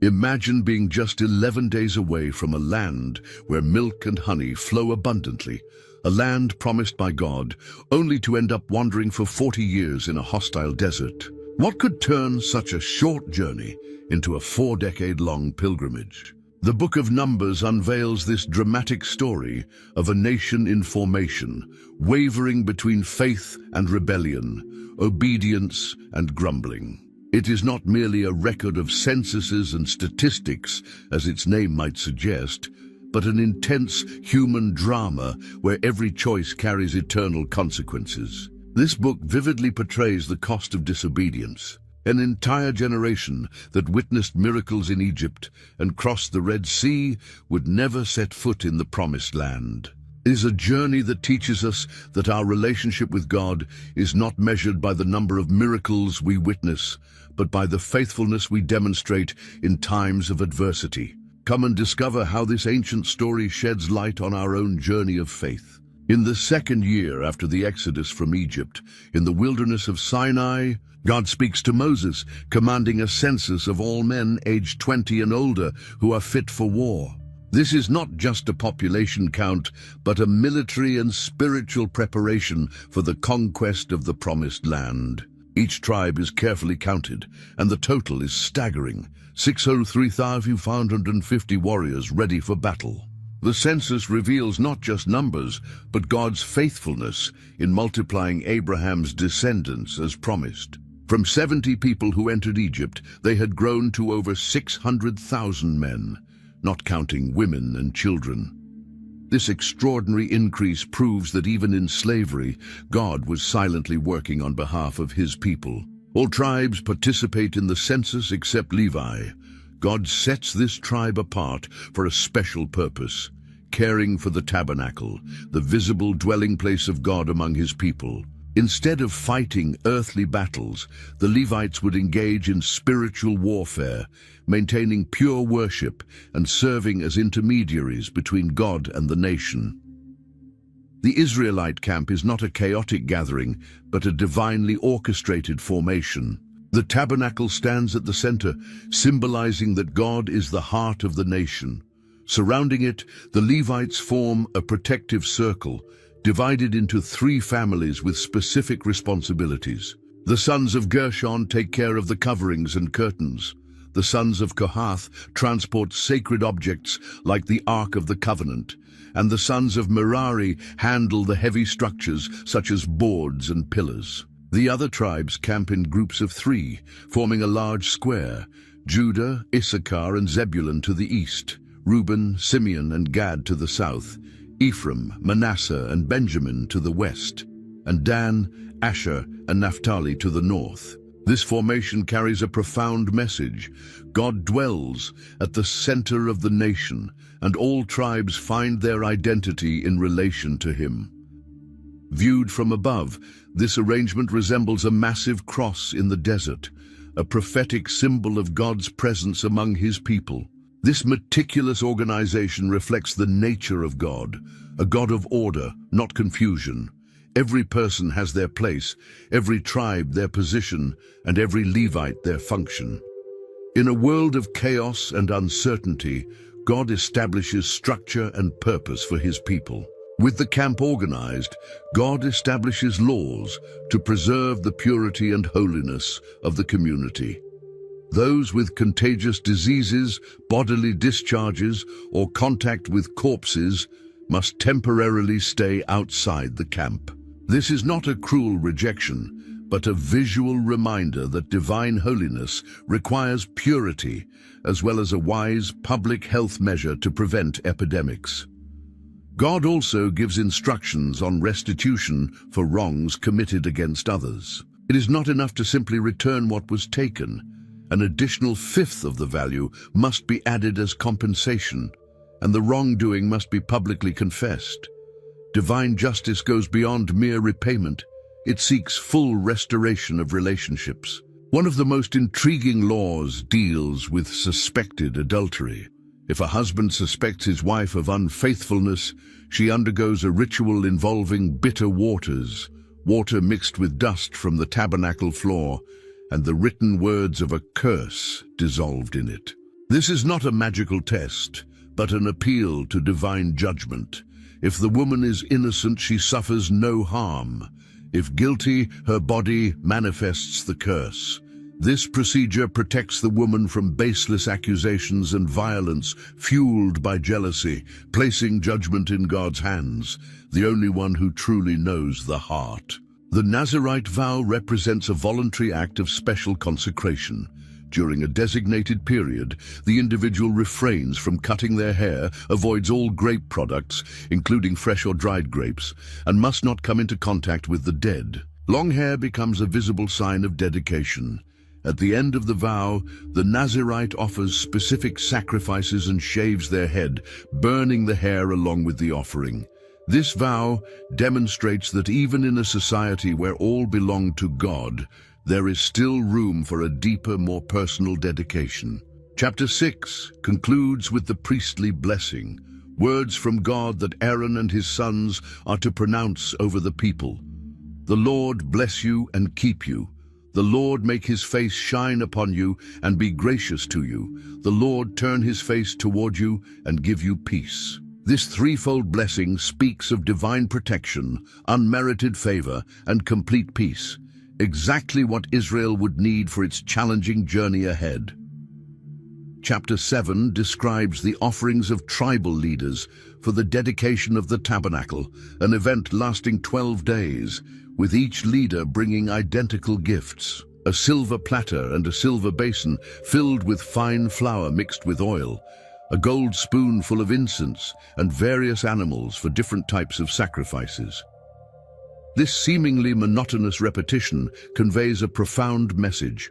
Imagine being just 11 days away from a land where milk and honey flow abundantly, a land promised by God, only to end up wandering for 40 years in a hostile desert. What could turn such a short journey into a 4-decade-long pilgrimage? The Book of Numbers unveils this dramatic story of a nation in formation, wavering between faith and rebellion, obedience and grumbling. It is not merely a record of censuses and statistics, as its name might suggest, but an intense human drama where every choice carries eternal consequences. This book vividly portrays the cost of disobedience. An entire generation that witnessed miracles in Egypt and crossed the Red Sea would never set foot in the Promised Land. It is a journey that teaches us that our relationship with God is not measured by the number of miracles we witness, but by the faithfulness we demonstrate in times of adversity. Come and discover how this ancient story sheds light on our own journey of faith. In the second year after the Exodus from Egypt, in the wilderness of Sinai, God speaks to Moses, commanding a census of all men aged 20 and older who are fit for war. This is not just a population count, but a military and spiritual preparation for the conquest of the Promised Land. Each tribe is carefully counted, and the total is staggering: 603,550 warriors ready for battle. The census reveals not just numbers, but God's faithfulness in multiplying Abraham's descendants as promised. From 70 people who entered Egypt, they had grown to over 600,000 men, not counting women and children. This extraordinary increase proves that even in slavery, God was silently working on behalf of his people. All tribes participate in the census except Levi. God sets this tribe apart for a special purpose: caring for the tabernacle, the visible dwelling place of God among his people. Instead of fighting earthly battles, the Levites would engage in spiritual warfare, maintaining pure worship and serving as intermediaries between God and the nation. The Israelite camp is not a chaotic gathering, but a divinely orchestrated formation. The tabernacle stands at the center, symbolizing that God is the heart of the nation. Surrounding it, the Levites form a protective circle, divided into 3 families with specific responsibilities. The sons of Gershon take care of the coverings and curtains. The sons of Kohath transport sacred objects like the Ark of the Covenant, and the sons of Merari handle the heavy structures such as boards and pillars. The other tribes camp in groups of 3, forming a large square: Judah, Issachar, and Zebulun to the east, Reuben, Simeon, and Gad to the south, Ephraim, Manasseh, and Benjamin to the west, and Dan, Asher, and Naphtali to the north. This formation carries a profound message. God dwells at the center of the nation, and all tribes find their identity in relation to him. Viewed from above, this arrangement resembles a massive cross in the desert, a prophetic symbol of God's presence among his people. This meticulous organization reflects the nature of God, a God of order, not confusion. Every person has their place, every tribe their position, and every Levite their function. In a world of chaos and uncertainty, God establishes structure and purpose for his people. With the camp organized, God establishes laws to preserve the purity and holiness of the community. Those with contagious diseases, bodily discharges, or contact with corpses must temporarily stay outside the camp. This is not a cruel rejection, but a visual reminder that divine holiness requires purity, as well as a wise public health measure to prevent epidemics. God also gives instructions on restitution for wrongs committed against others. It is not enough to simply return what was taken. An additional 1/5 of the value must be added as compensation, and the wrongdoing must be publicly confessed. Divine justice goes beyond mere repayment. It seeks full restoration of relationships. One of the most intriguing laws deals with suspected adultery. If a husband suspects his wife of unfaithfulness, she undergoes a ritual involving bitter waters, water mixed with dust from the tabernacle floor, and the written words of a curse dissolved in it. This is not a magical test, but an appeal to divine judgment. If the woman is innocent, she suffers no harm. If guilty, her body manifests the curse. This procedure protects the woman from baseless accusations and violence fueled by jealousy, placing judgment in God's hands, the only one who truly knows the heart. The Nazirite vow represents a voluntary act of special consecration. During a designated period, the individual refrains from cutting their hair, avoids all grape products, including fresh or dried grapes, and must not come into contact with the dead. Long hair becomes a visible sign of dedication. At the end of the vow, the Nazirite offers specific sacrifices and shaves their head, burning the hair along with the offering. This vow demonstrates that even in a society where all belong to God, there is still room for a deeper, more personal dedication. Chapter 6 concludes with the priestly blessing, words from God that Aaron and his sons are to pronounce over the people. The Lord bless you and keep you. The Lord make his face shine upon you and be gracious to you. The Lord turn his face toward you and give you peace. This threefold blessing speaks of divine protection, unmerited favor, and complete peace, exactly what Israel would need for its challenging journey ahead. Chapter 7 describes the offerings of tribal leaders for the dedication of the tabernacle, an event lasting 12 days, with each leader bringing identical gifts: a silver platter and a silver basin filled with fine flour mixed with oil, a gold spoon full of incense, and various animals for different types of sacrifices. This seemingly monotonous repetition conveys a profound message.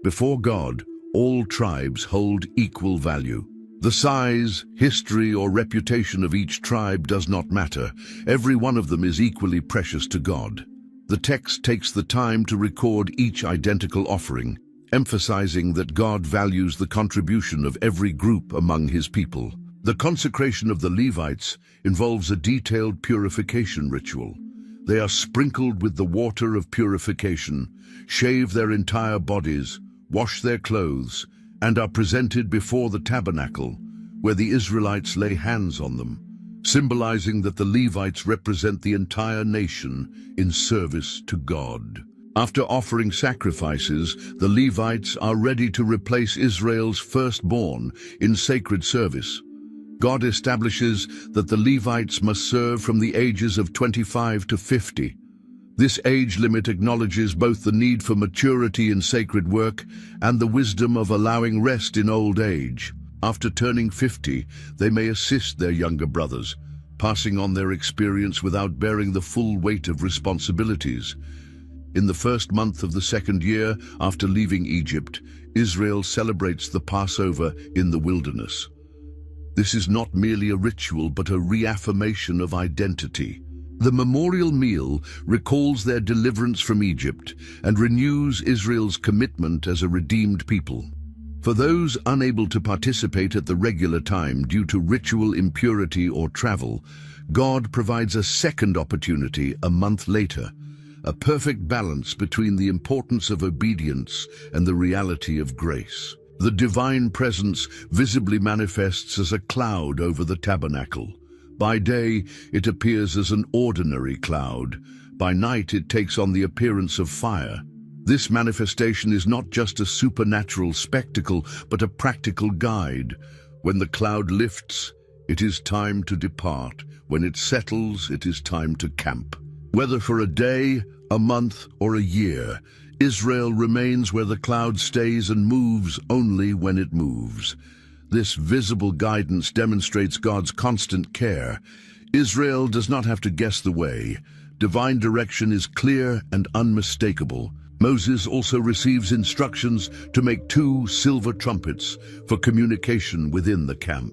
Before God, all tribes hold equal value. The size, history, or reputation of each tribe does not matter. Every one of them is equally precious to God. The text takes the time to record each identical offering, emphasizing that God values the contribution of every group among his people. The consecration of the Levites involves a detailed purification ritual. They are sprinkled with the water of purification, shave their entire bodies, wash their clothes, and are presented before the tabernacle, where the Israelites lay hands on them, symbolizing that the Levites represent the entire nation in service to God. After offering sacrifices, the Levites are ready to replace Israel's firstborn in sacred service. God establishes that the Levites must serve from the ages of 25 to 50. This age limit acknowledges both the need for maturity in sacred work and the wisdom of allowing rest in old age. After turning 50, they may assist their younger brothers, passing on their experience without bearing the full weight of responsibilities. In the first month of the second year after leaving Egypt, Israel celebrates the Passover in the wilderness. This is not merely a ritual, but a reaffirmation of identity. The memorial meal recalls their deliverance from Egypt and renews Israel's commitment as a redeemed people. For those unable to participate at the regular time due to ritual impurity or travel, God provides a second opportunity a month later, a perfect balance between the importance of obedience and the reality of grace. The divine presence visibly manifests as a cloud over the tabernacle. By day, it appears as an ordinary cloud. By night, it takes on the appearance of fire. This manifestation is not just a supernatural spectacle, but a practical guide. When the cloud lifts, it is time to depart. When it settles, it is time to camp. Whether for a day, a month, or a year, Israel remains where the cloud stays and moves only when it moves. This visible guidance demonstrates God's constant care. Israel does not have to guess the way. Divine direction is clear and unmistakable. Moses also receives instructions to make 2 silver trumpets for communication within the camp.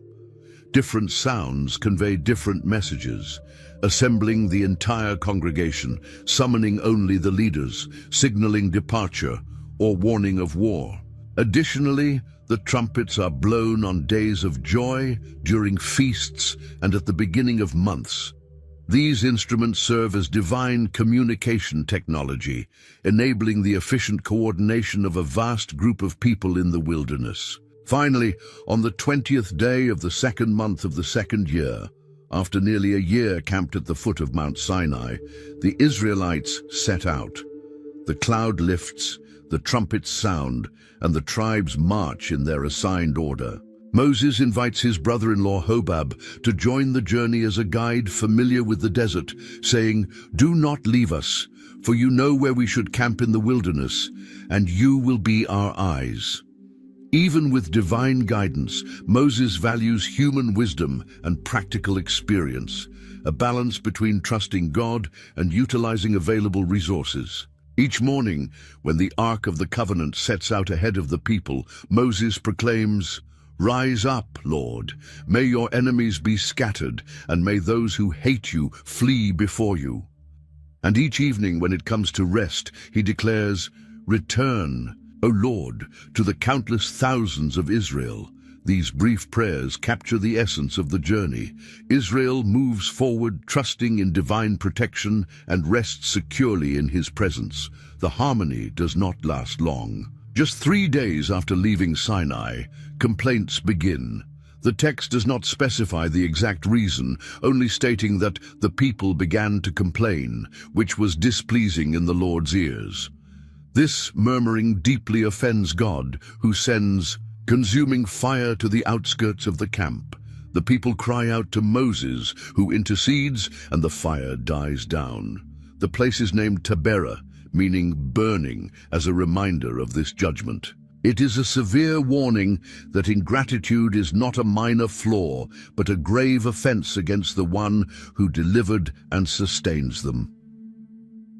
Different sounds convey different messages, assembling the entire congregation, summoning only the leaders, signaling departure, or warning of war. Additionally, the trumpets are blown on days of joy, during feasts, and at the beginning of months. These instruments serve as divine communication technology, enabling the efficient coordination of a vast group of people in the wilderness. Finally, on the 20th day of the second month of the second year, after nearly a year camped at the foot of Mount Sinai, the Israelites set out. The cloud lifts, the trumpets sound, and the tribes march in their assigned order. Moses invites his brother-in-law Hobab to join the journey as a guide familiar with the desert, saying, "Do not leave us, for you know where we should camp in the wilderness, and you will be our eyes." Even with divine guidance, Moses values human wisdom and practical experience, a balance between trusting God and utilizing available resources. Each morning, when the Ark of the Covenant sets out ahead of the people, Moses proclaims, "Rise up, Lord. May your enemies be scattered, and may those who hate you flee before you." And each evening, when it comes to rest, he declares, "Return, O Lord, to the countless thousands of Israel." These brief prayers capture the essence of the journey. Israel moves forward, trusting in divine protection, and rests securely in his presence. The harmony does not last long. Just 3 days after leaving Sinai, complaints begin. The text does not specify the exact reason, only stating that the people began to complain, which was displeasing in the Lord's ears. This murmuring deeply offends God, who sends consuming fire to the outskirts of the camp. The people cry out to Moses, who intercedes, and the fire dies down. The place is named Taberah, meaning burning, as a reminder of this judgment. It is a severe warning that ingratitude is not a minor flaw, but a grave offense against the one who delivered and sustains them.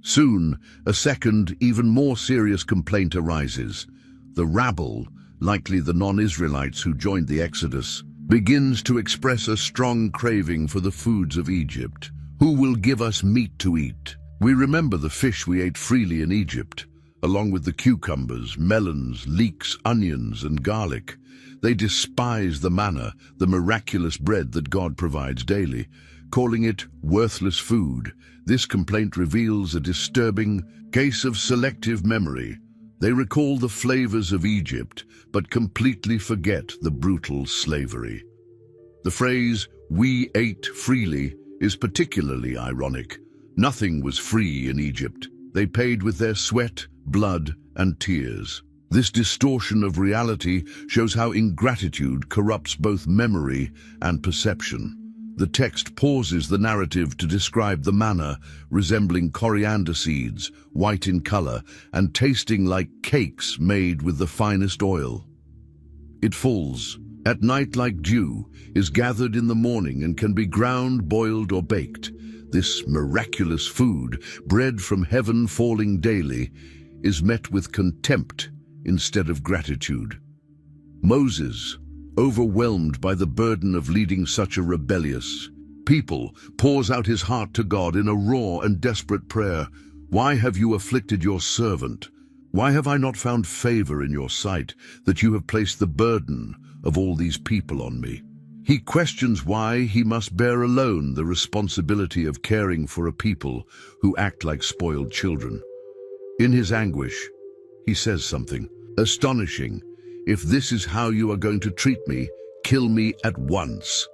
Soon, a second, even more serious complaint arises. The rabble, likely the non-Israelites who joined the Exodus, begins to express a strong craving for the foods of Egypt. "Who will give us meat to eat? We remember the fish we ate freely in Egypt, along with the cucumbers, melons, leeks, onions, and garlic." They despise the manna, the miraculous bread that God provides daily, calling it worthless food. This complaint reveals a disturbing case of selective memory. They recall the flavors of Egypt, but completely forget the brutal slavery. The phrase, "we ate freely," is particularly ironic. Nothing was free in Egypt. They paid with their sweat, blood, and tears. This distortion of reality shows how ingratitude corrupts both memory and perception. The text pauses the narrative to describe the manna, resembling coriander seeds, white in color, and tasting like cakes made with the finest oil. It falls at night like dew, is gathered in the morning, and can be ground, boiled, or baked. This miraculous food, bread from heaven falling daily, is met with contempt instead of gratitude. Moses, overwhelmed by the burden of leading such a rebellious people, pours out his heart to God in a raw and desperate prayer. "Why have you afflicted your servant? Why have I not found favor in your sight, that you have placed the burden of all these people on me?" He questions why he must bear alone the responsibility of caring for a people who act like spoiled children. In his anguish, he says something astonishing. "If this is how you are going to treat me, kill me at once."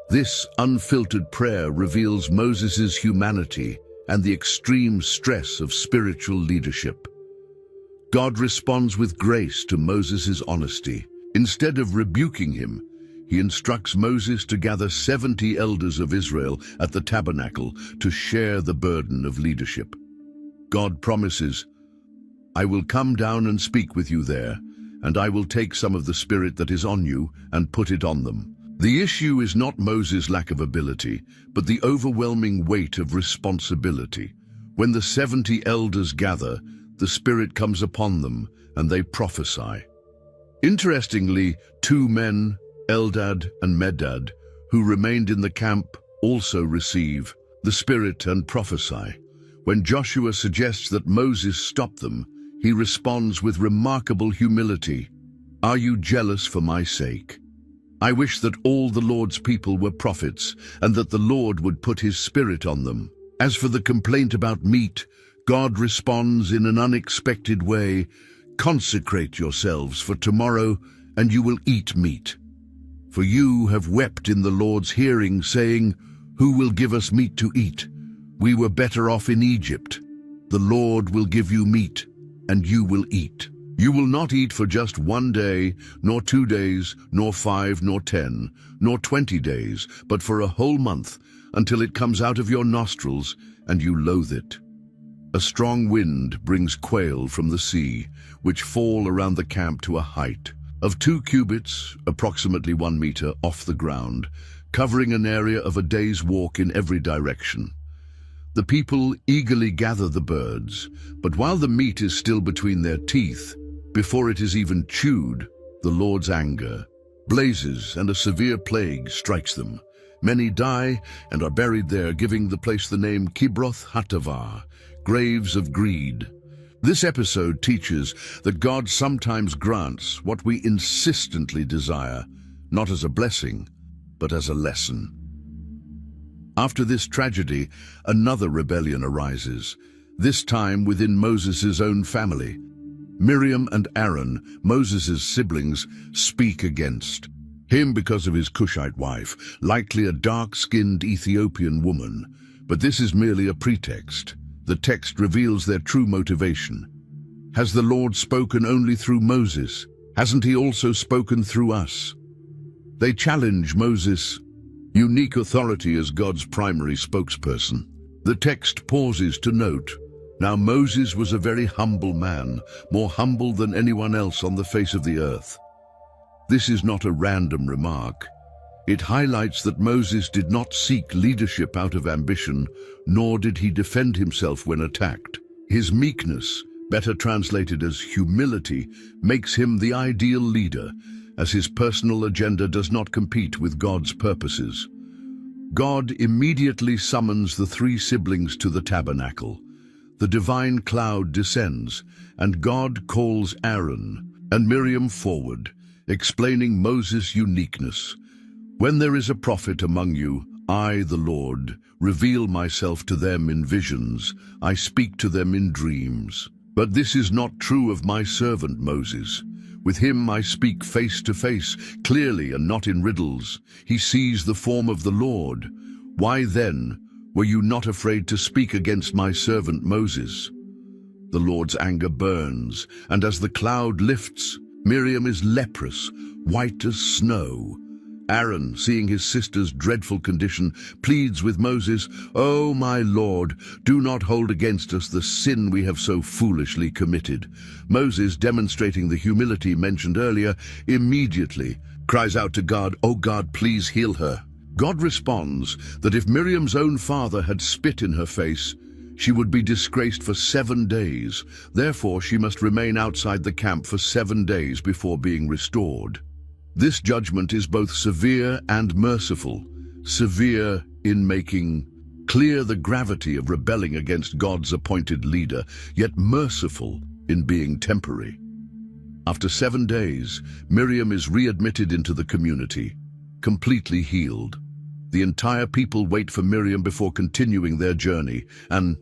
This unfiltered prayer reveals Moses' humanity and the extreme stress of spiritual leadership. God responds with grace to Moses' honesty. Instead of rebuking him, he instructs Moses to gather 70 elders of Israel at the tabernacle to share the burden of leadership. God promises, "I will come down and speak with you there, and I will take some of the spirit that is on you and put it on them." The issue is not Moses' lack of ability, but the overwhelming weight of responsibility. When the 70 elders gather, the Spirit comes upon them, and they prophesy. Interestingly, 2 men, Eldad and Medad, who remained in the camp, also receive the Spirit and prophesy. When Joshua suggests that Moses stop them, he responds with remarkable humility. "Are you jealous for my sake? I wish that all the Lord's people were prophets, and that the Lord would put his Spirit on them." As for the complaint about meat, God responds in an unexpected way. "Consecrate yourselves, for tomorrow and you will eat meat. For you have wept in the Lord's hearing, saying, Who will give us meat to eat? We were better off in Egypt. The Lord will give you meat, and you will eat. You will not eat for just 1 day, nor 2 days, nor 5, nor 10, nor 20 days, but for a whole month, until it comes out of your nostrils, and you loathe it. A strong wind brings quail from the sea, which fall around the camp to a height of 2 cubits, approximately 1 meter, off the ground, covering an area of a day's walk in every direction. The people eagerly gather the birds, but while the meat is still between their teeth, before it is even chewed, the Lord's anger blazes and a severe plague strikes them. Many die and are buried there, giving the place the name Kibroth Hattaavah, graves of greed. This episode teaches that God sometimes grants what we insistently desire, not as a blessing, but as a lesson. After this tragedy, another rebellion arises, this time within Moses' own family. Miriam and Aaron, Moses' siblings, speak against him because of his Cushite wife, likely a dark-skinned Ethiopian woman. But this is merely a pretext. The text reveals their true motivation. Has the Lord spoken only through Moses? Hasn't he also spoken through us? They challenge Moses' unique authority as God's primary spokesperson. The text pauses to note, now Moses was a very humble man, more humble than anyone else on the face of the earth. This is not a random remark. It highlights that Moses did not seek leadership out of ambition, nor did he defend himself when attacked. His meekness, better translated as humility, makes him the ideal leader, as his personal agenda does not compete with God's purposes. God immediately summons the 3 siblings to the tabernacle. The divine cloud descends, and God calls Aaron and Miriam forward, explaining Moses' uniqueness. When there is a prophet among you, I, the Lord, reveal myself to them in visions. I speak to them in dreams. But this is not true of my servant Moses. With him I speak face to face, clearly and not in riddles. He sees the form of the Lord. Why then were you not afraid to speak against my servant Moses? The Lord's anger burns, and as the cloud lifts, Miriam is leprous, white as snow. Aaron, seeing his sister's dreadful condition, pleads with Moses, "Oh, my Lord, do not hold against us the sin we have so foolishly committed." Moses, demonstrating the humility mentioned earlier, immediately cries out to God, "Oh God, please heal her." God responds that if Miriam's own father had spit in her face, she would be disgraced for 7 days. Therefore, she must remain outside the camp for 7 days before being restored. This judgment is both severe and merciful, severe in making clear the gravity of rebelling against God's appointed leader, yet merciful in being temporary. After 7 days, Miriam is readmitted into the community, completely healed. The entire people wait for Miriam before continuing their journey, an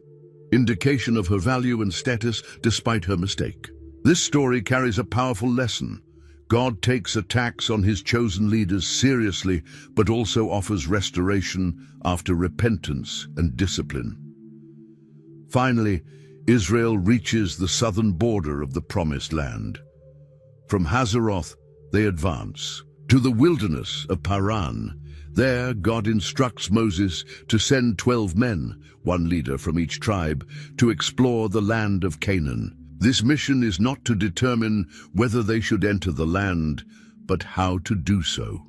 indication of her value and status despite her mistake. This story carries a powerful lesson. God takes attacks on his chosen leaders seriously, but also offers restoration after repentance and discipline. Finally, Israel reaches the southern border of the Promised Land. From Hazeroth, they advance to the wilderness of Paran. There, God instructs Moses to send 12 men, one leader from each tribe, to explore the land of Canaan. This mission is not to determine whether they should enter the land, but how to do so.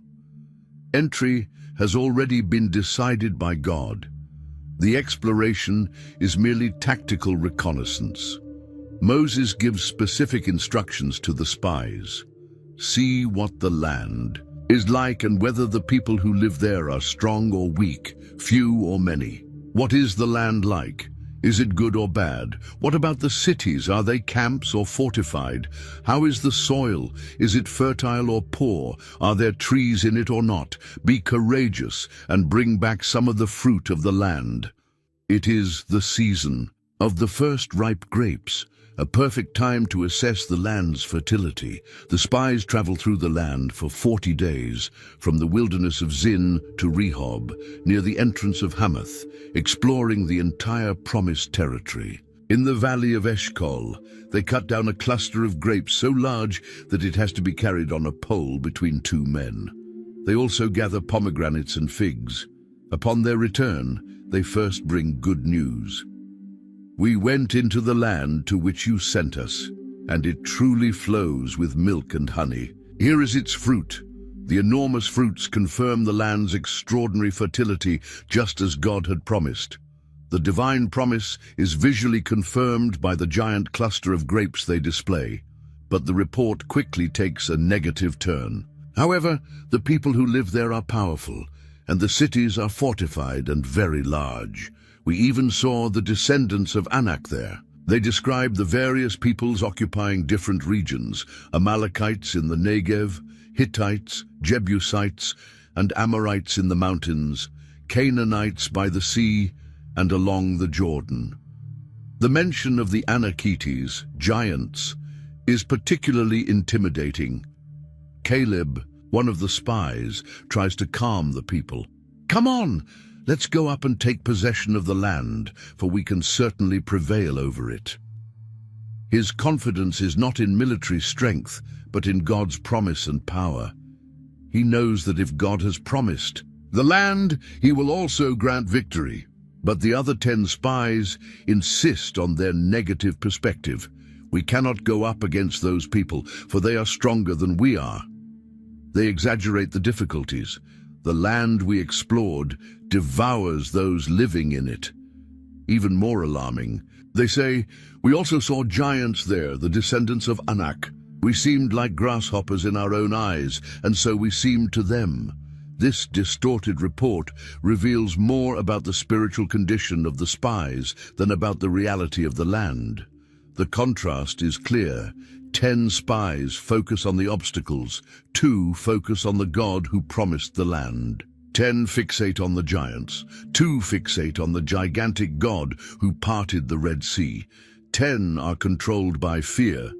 Entry has already been decided by God. The exploration is merely tactical reconnaissance. Moses gives specific instructions to the spies. See what the land is like and whether the people who live there are strong or weak, few or many. What is the land like? Is it good or bad? What about the cities? Are they camps or fortified? How is the soil? Is it fertile or poor? Are there trees in it or not? Be courageous and bring back some of the fruit of the land. It is the season of the first ripe grapes. a perfect time to assess the land's fertility. The spies travel through the land for 40 days, from the wilderness of Zin to Rehob, near the entrance of Hamath, exploring the entire promised territory. In the valley of Eshcol, they cut down a cluster of grapes so large that it has to be carried on a pole between two men. They also gather pomegranates and figs. Upon their return, they first bring good news. "We went into the land to which you sent us, and it truly flows with milk and honey. Here is its fruit." The enormous fruits confirm the land's extraordinary fertility, just as God had promised. The divine promise is visually confirmed by the giant cluster of grapes they display, but the report quickly takes a negative turn. However, the people who live there are powerful, and the cities are fortified and very large. We even saw the descendants of Anak there. They described the various peoples occupying different regions: Amalekites in the Negev, Hittites, Jebusites, and Amorites in the mountains, Canaanites by the sea, and along the Jordan. The mention of the Anakites, giants, is particularly intimidating. Caleb, one of the spies, tries to calm the people. "Come on, let's go up and take possession of the land, for we can certainly prevail over it." His confidence is not in military strength, but in God's promise and power. He knows that if God has promised the land, he will also grant victory. But the other 10 spies insist on their negative perspective. "We cannot go up against those people, for they are stronger than we are." They exaggerate the difficulties. The land we explored devours those living in it. Even more alarming, they say, "We also saw giants there, the descendants of Anak. We seemed like grasshoppers in our own eyes, and so we seemed to them." This distorted report reveals more about the spiritual condition of the spies than about the reality of the land. The contrast is clear. 10 spies focus on the obstacles, 2 focus on the God who promised the land. 10 fixate on the giants, 2 fixate on the gigantic God who parted the Red Sea. 10 are controlled by fear,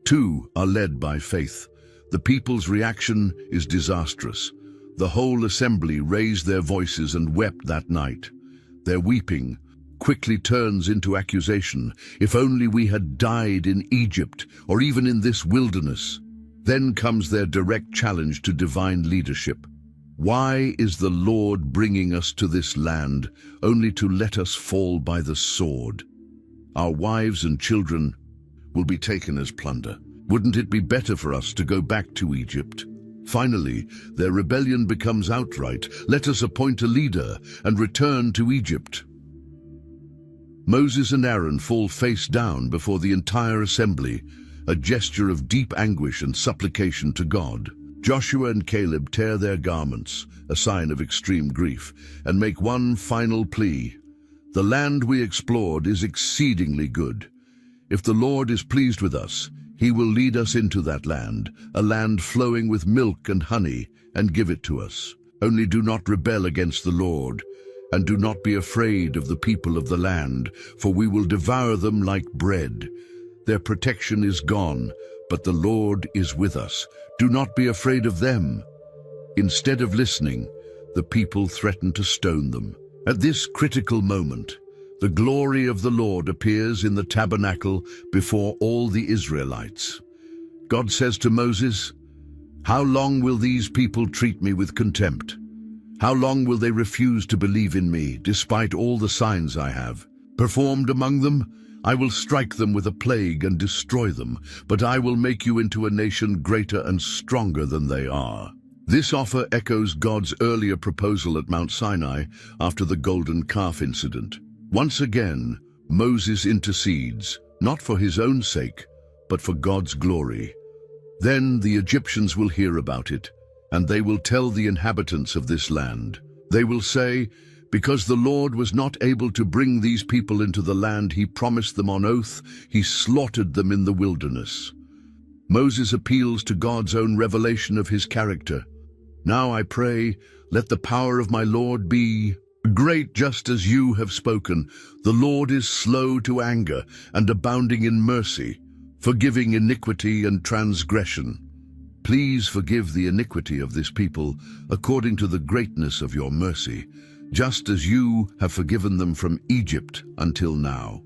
2 are led by faith. The people's reaction is disastrous. The whole assembly raised their voices and wept that night. Their weeping quickly turns into accusation. "If only we had died in Egypt, or even in this wilderness." Then comes their direct challenge to divine leadership. "Why is the Lord bringing us to this land, only to let us fall by the sword? Our wives and children will be taken as plunder. Wouldn't it be better for us to go back to Egypt?" Finally, their rebellion becomes outright. "Let us appoint a leader and return to Egypt." Moses and Aaron fall face down before the entire assembly, a gesture of deep anguish and supplication to God. Joshua and Caleb tear their garments, a sign of extreme grief, and make one final plea. "The land we explored is exceedingly good. If the Lord is pleased with us, he will lead us into that land, a land flowing with milk and honey, and give it to us. Only do not rebel against the Lord, and do not be afraid of the people of the land, for we will devour them like bread. Their protection is gone, but the Lord is with us. Do not be afraid of them." Instead of listening, the people threaten to stone them. At this critical moment, the glory of the Lord appears in the tabernacle before all the Israelites. God says to Moses, "How long will these people treat me with contempt? How long will they refuse to believe in me, despite all the signs I have performed among them? I will strike them with a plague and destroy them, but I will make you into a nation greater and stronger than they are." This offer echoes God's earlier proposal at Mount Sinai after the golden calf incident. Once again, Moses intercedes, not for his own sake, but for God's glory. Then the Egyptians will hear about it, and they will tell the inhabitants of this land. They will say, "Because the Lord was not able to bring these people into the land he promised them on oath, he slaughtered them in the wilderness." Moses appeals to God's own revelation of his character. "Now I pray, let the power of my Lord be Great just as you have spoken, the Lord is slow to anger and abounding in mercy, forgiving iniquity and transgression. Please forgive the iniquity of this people according to the greatness of your mercy, just as you have forgiven them from Egypt until now.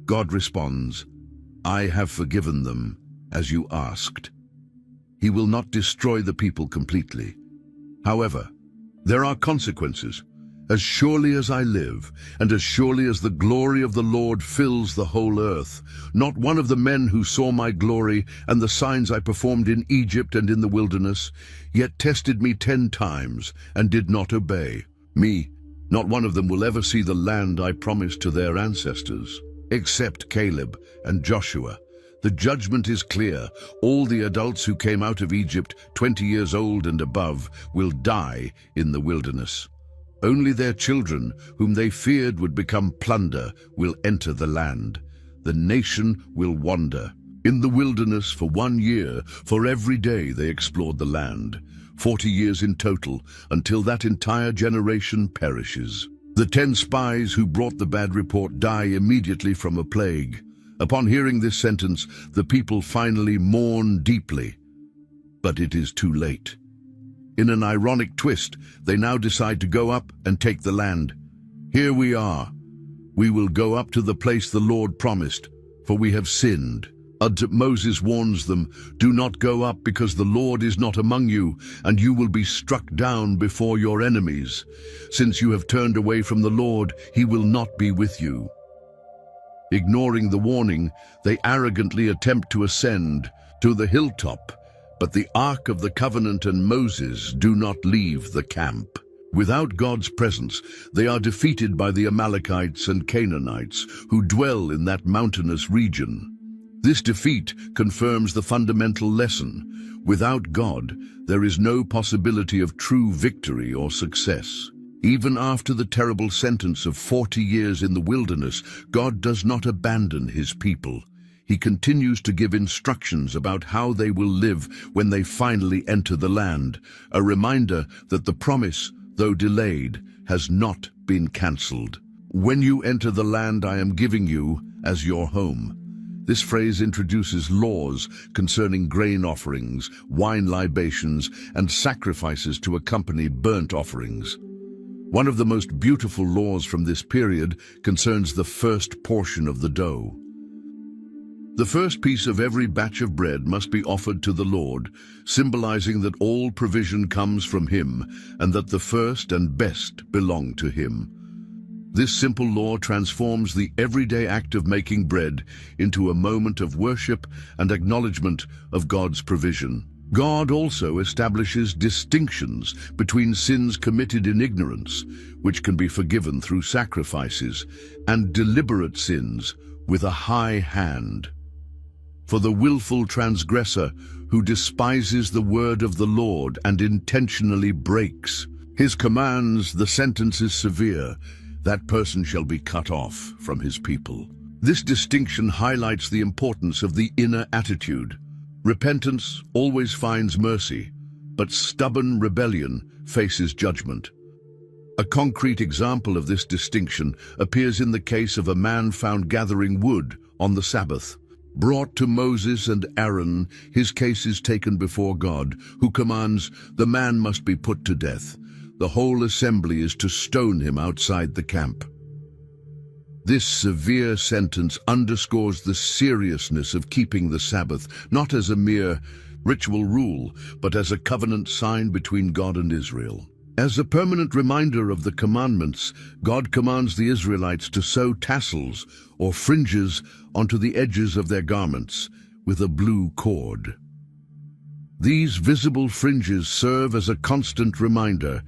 God responds, I have forgiven them, as you asked. He will not destroy the people completely. However, there are consequences. As surely as I live, and as surely as the glory of the Lord fills the whole earth, not one of the men who saw my glory and the signs I performed in Egypt and in the wilderness, yet tested me 10 times and did not obey me, not one of them will ever see the land I promised to their ancestors, except Caleb and Joshua. The judgment is clear. All the adults who came out of Egypt, 20 years old and above, will die in the wilderness. Only their children, whom they feared would become plunder, will enter the land. The nation will wander in the wilderness for 1 year, for every day they explored the land, 40 years in total, until that entire generation perishes. The 10 spies who brought the bad report die immediately from a plague. Upon hearing this sentence, the people finally mourn deeply. But it is too late. In an ironic twist, they now decide to go up and take the land. Here we are. We will go up to the place the Lord promised, for we have sinned. Moses warns them, do not go up because the Lord is not among you, and you will be struck down before your enemies. Since you have turned away from the Lord, he will not be with you. Ignoring the warning, they arrogantly attempt to ascend to the hilltop. But the Ark of the Covenant and Moses do not leave the camp. Without God's presence, they are defeated by the Amalekites and Canaanites who dwell in that mountainous region. This defeat confirms the fundamental lesson. Without God, there is no possibility of true victory or success. Even after the terrible sentence of 40 years in the wilderness, God does not abandon his people. He continues to give instructions about how they will live when they finally enter the land, a reminder that the promise, though delayed, has not been cancelled. When you enter the land I am giving you as your home. This phrase introduces laws concerning grain offerings, wine libations, and sacrifices to accompany burnt offerings. One of the most beautiful laws from this period concerns the first portion of the dough. The first piece of every batch of bread must be offered to the Lord, symbolizing that all provision comes from him and that the first and best belong to him. This simple law transforms the everyday act of making bread into a moment of worship and acknowledgement of God's provision. God also establishes distinctions between sins committed in ignorance, which can be forgiven through sacrifices, and deliberate sins with a high hand. For the willful transgressor who despises the word of the Lord and intentionally breaks his commands, the sentence is severe. That person shall be cut off from his people. This distinction highlights the importance of the inner attitude. Repentance always finds mercy, but stubborn rebellion faces judgment. A concrete example of this distinction appears in the case of a man found gathering wood on the Sabbath. Brought to Moses and Aaron, his case is taken before God, who commands, the man must be put to death. The whole assembly is to stone him outside the camp. This severe sentence underscores the seriousness of keeping the Sabbath, not as a mere ritual rule, but as a covenant sign between God and Israel. As a permanent reminder of the commandments, God commands the Israelites to sew tassels or fringes onto the edges of their garments with a blue cord. These visible fringes serve as a constant reminder.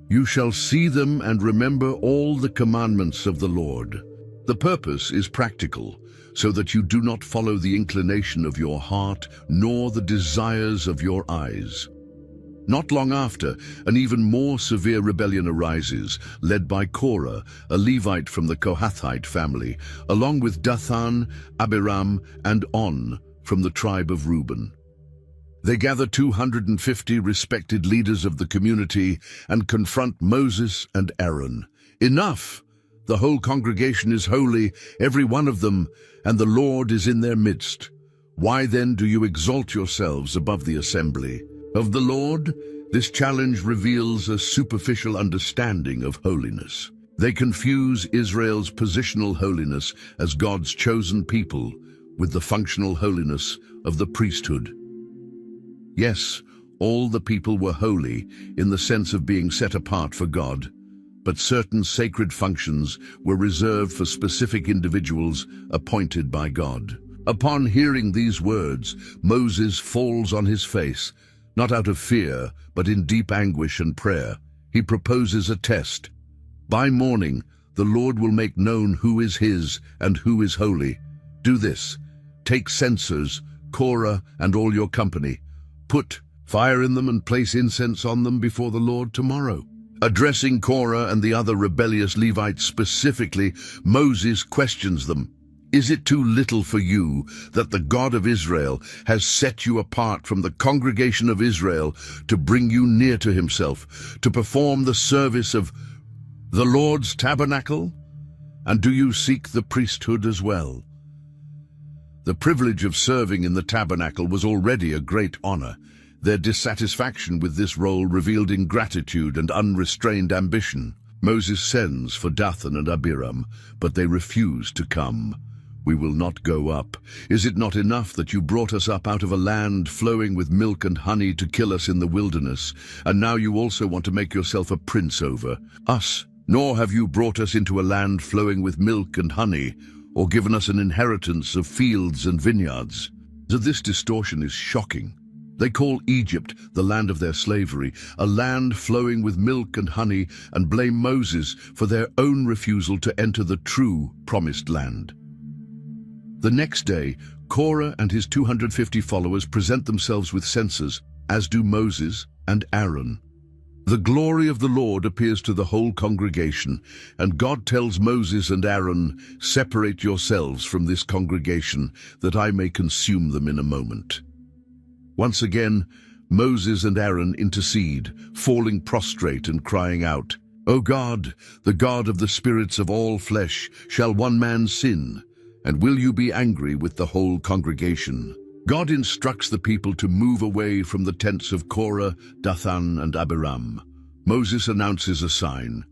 You shall see them and remember all the commandments of the Lord. The purpose is practical, so that you do not follow the inclination of your heart, nor the desires of your eyes. Not long after, an even more severe rebellion arises, led by Korah, a Levite from the Kohathite family, along with Dathan, Abiram, and On from the tribe of Reuben. They gather 250 respected leaders of the community and confront Moses and Aaron. Enough! The whole congregation is holy, every one of them, and the Lord is in their midst. Why then do you exalt yourselves above the assembly of the Lord? This challenge reveals a superficial understanding of holiness. They confuse Israel's positional holiness as God's chosen people with the functional holiness of the priesthood. Yes, all the people were holy in the sense of being set apart for God, but certain sacred functions were reserved for specific individuals appointed by God. Upon hearing these words, Moses falls on his face, not out of fear, but in deep anguish and prayer. He proposes a test. By morning, the Lord will make known who is his and who is holy. Do this. Take censers, Korah and all your company. Put fire in them and place incense on them before the Lord tomorrow. Addressing Korah and the other rebellious Levites specifically, Moses questions them. Is it too little for you that the God of Israel has set you apart from the congregation of Israel to bring you near to himself, to perform the service of the Lord's tabernacle? And do you seek the priesthood as well? The privilege of serving in the tabernacle was already a great honor. Their dissatisfaction with this role revealed ingratitude and unrestrained ambition. Moses sends for Dathan and Abiram, but they refuse to come. We will not go up. Is it not enough that you brought us up out of a land flowing with milk and honey to kill us in the wilderness, and now you also want to make yourself a prince over us? Nor have you brought us into a land flowing with milk and honey, or given us an inheritance of fields and vineyards. So this distortion is shocking. They call Egypt, the land of their slavery, a land flowing with milk and honey, and blame Moses for their own refusal to enter the true promised land. The next day, Korah and his 250 followers present themselves with censers, as do Moses and Aaron. The glory of the Lord appears to the whole congregation, and God tells Moses and Aaron, "Separate yourselves from this congregation, that I may consume them in a moment." Once again, Moses and Aaron intercede, falling prostrate and crying out, "O God, the God of the spirits of all flesh, shall one man sin? And will you be angry with the whole congregation?" God instructs the people to move away from the tents of Korah, Dathan, and Abiram. Moses announces a sign.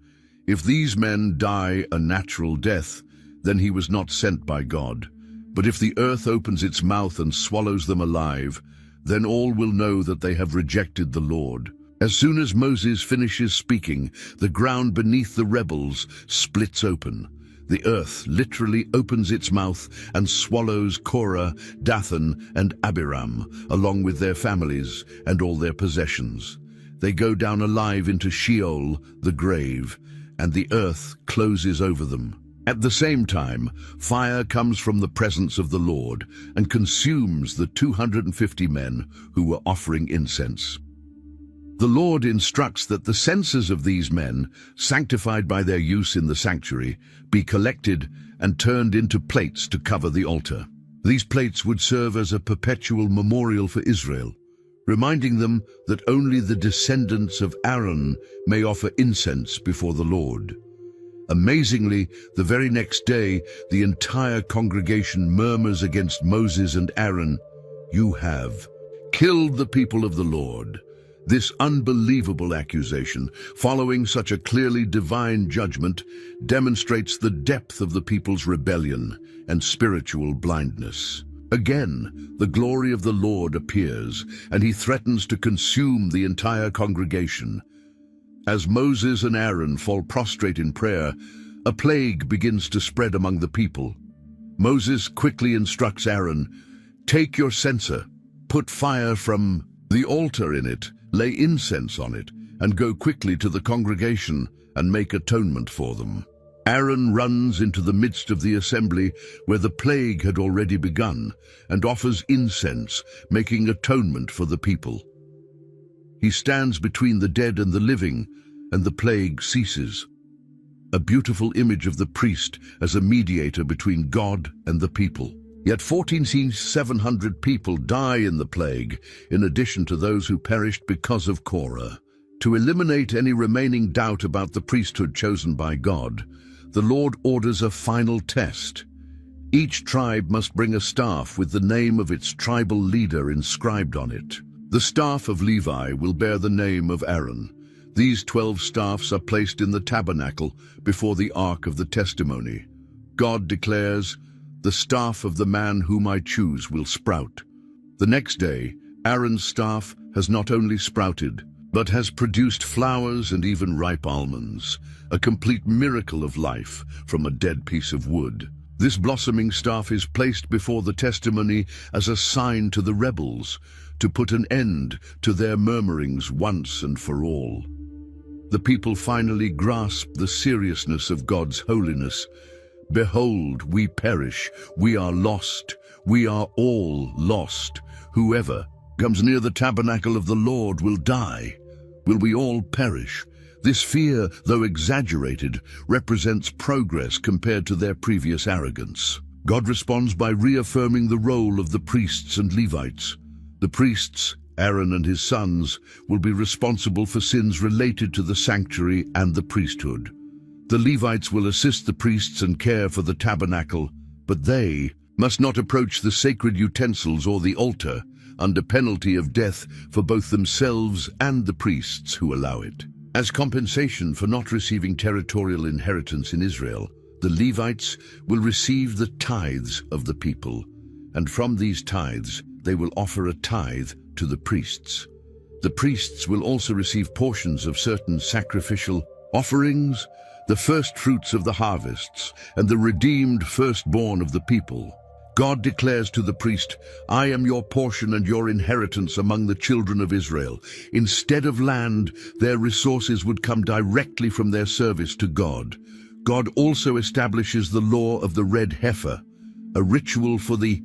If these men die a natural death, then he was not sent by God. But if the earth opens its mouth and swallows them alive, then all will know that they have rejected the Lord. As soon as Moses finishes speaking, the ground beneath the rebels splits open. The earth literally opens its mouth and swallows Korah, Dathan, and Abiram, along with their families and all their possessions. They go down alive into Sheol, the grave, and the earth closes over them. At the same time, fire comes from the presence of the Lord and consumes the 250 men who were offering incense. The Lord instructs that the censers of these men, sanctified by their use in the sanctuary, be collected and turned into plates to cover the altar. These plates would serve as a perpetual memorial for Israel, reminding them that only the descendants of Aaron may offer incense before the Lord. Amazingly, the very next day, the entire congregation murmurs against Moses and Aaron. "You have killed the people of the Lord." This unbelievable accusation, following such a clearly divine judgment, demonstrates the depth of the people's rebellion and spiritual blindness. Again, the glory of the Lord appears, and he threatens to consume the entire congregation. As Moses and Aaron fall prostrate in prayer, a plague begins to spread among the people. Moses quickly instructs Aaron, "Take your censer, put fire from the altar in it, lay incense on it, and go quickly to the congregation and make atonement for them." Aaron runs into the midst of the assembly where the plague had already begun and offers incense, making atonement for the people. He stands between the dead and the living, and the plague ceases. A beautiful image of the priest as a mediator between God and the people. Yet 14,700 people die in the plague, in addition to those who perished because of Korah. To eliminate any remaining doubt about the priesthood chosen by God, the Lord orders a final test. Each tribe must bring a staff with the name of its tribal leader inscribed on it. The staff of Levi will bear the name of Aaron. These 12 staffs are placed in the tabernacle before the Ark of the Testimony. God declares, "The staff of the man whom I choose will sprout." The next day, Aaron's staff has not only sprouted, but has produced flowers and even ripe almonds, a complete miracle of life from a dead piece of wood. This blossoming staff is placed before the testimony as a sign to the rebels, to put an end to their murmurings once and for all. The people finally grasp the seriousness of God's holiness. "Behold, we perish, we are lost, we are all lost. Whoever comes near the tabernacle of the Lord will die. Will we all perish?" This fear, though exaggerated, represents progress compared to their previous arrogance. God responds by reaffirming the role of the priests and Levites. The priests, Aaron and his sons, will be responsible for sins related to the sanctuary and the priesthood. The Levites will assist the priests and care for the tabernacle, but they must not approach the sacred utensils or the altar, under penalty of death for both themselves and the priests who allow it. As compensation for not receiving territorial inheritance in Israel, the Levites will receive the tithes of the people, and from these tithes they will offer a tithe to the priests. The priests will also receive portions of certain sacrificial offerings, the first fruits of the harvests, and the redeemed firstborn of the people. God declares to the priest, "I am your portion and your inheritance among the children of Israel." Instead of land, their resources would come directly from their service to God. God also establishes the law of the red heifer, a ritual for the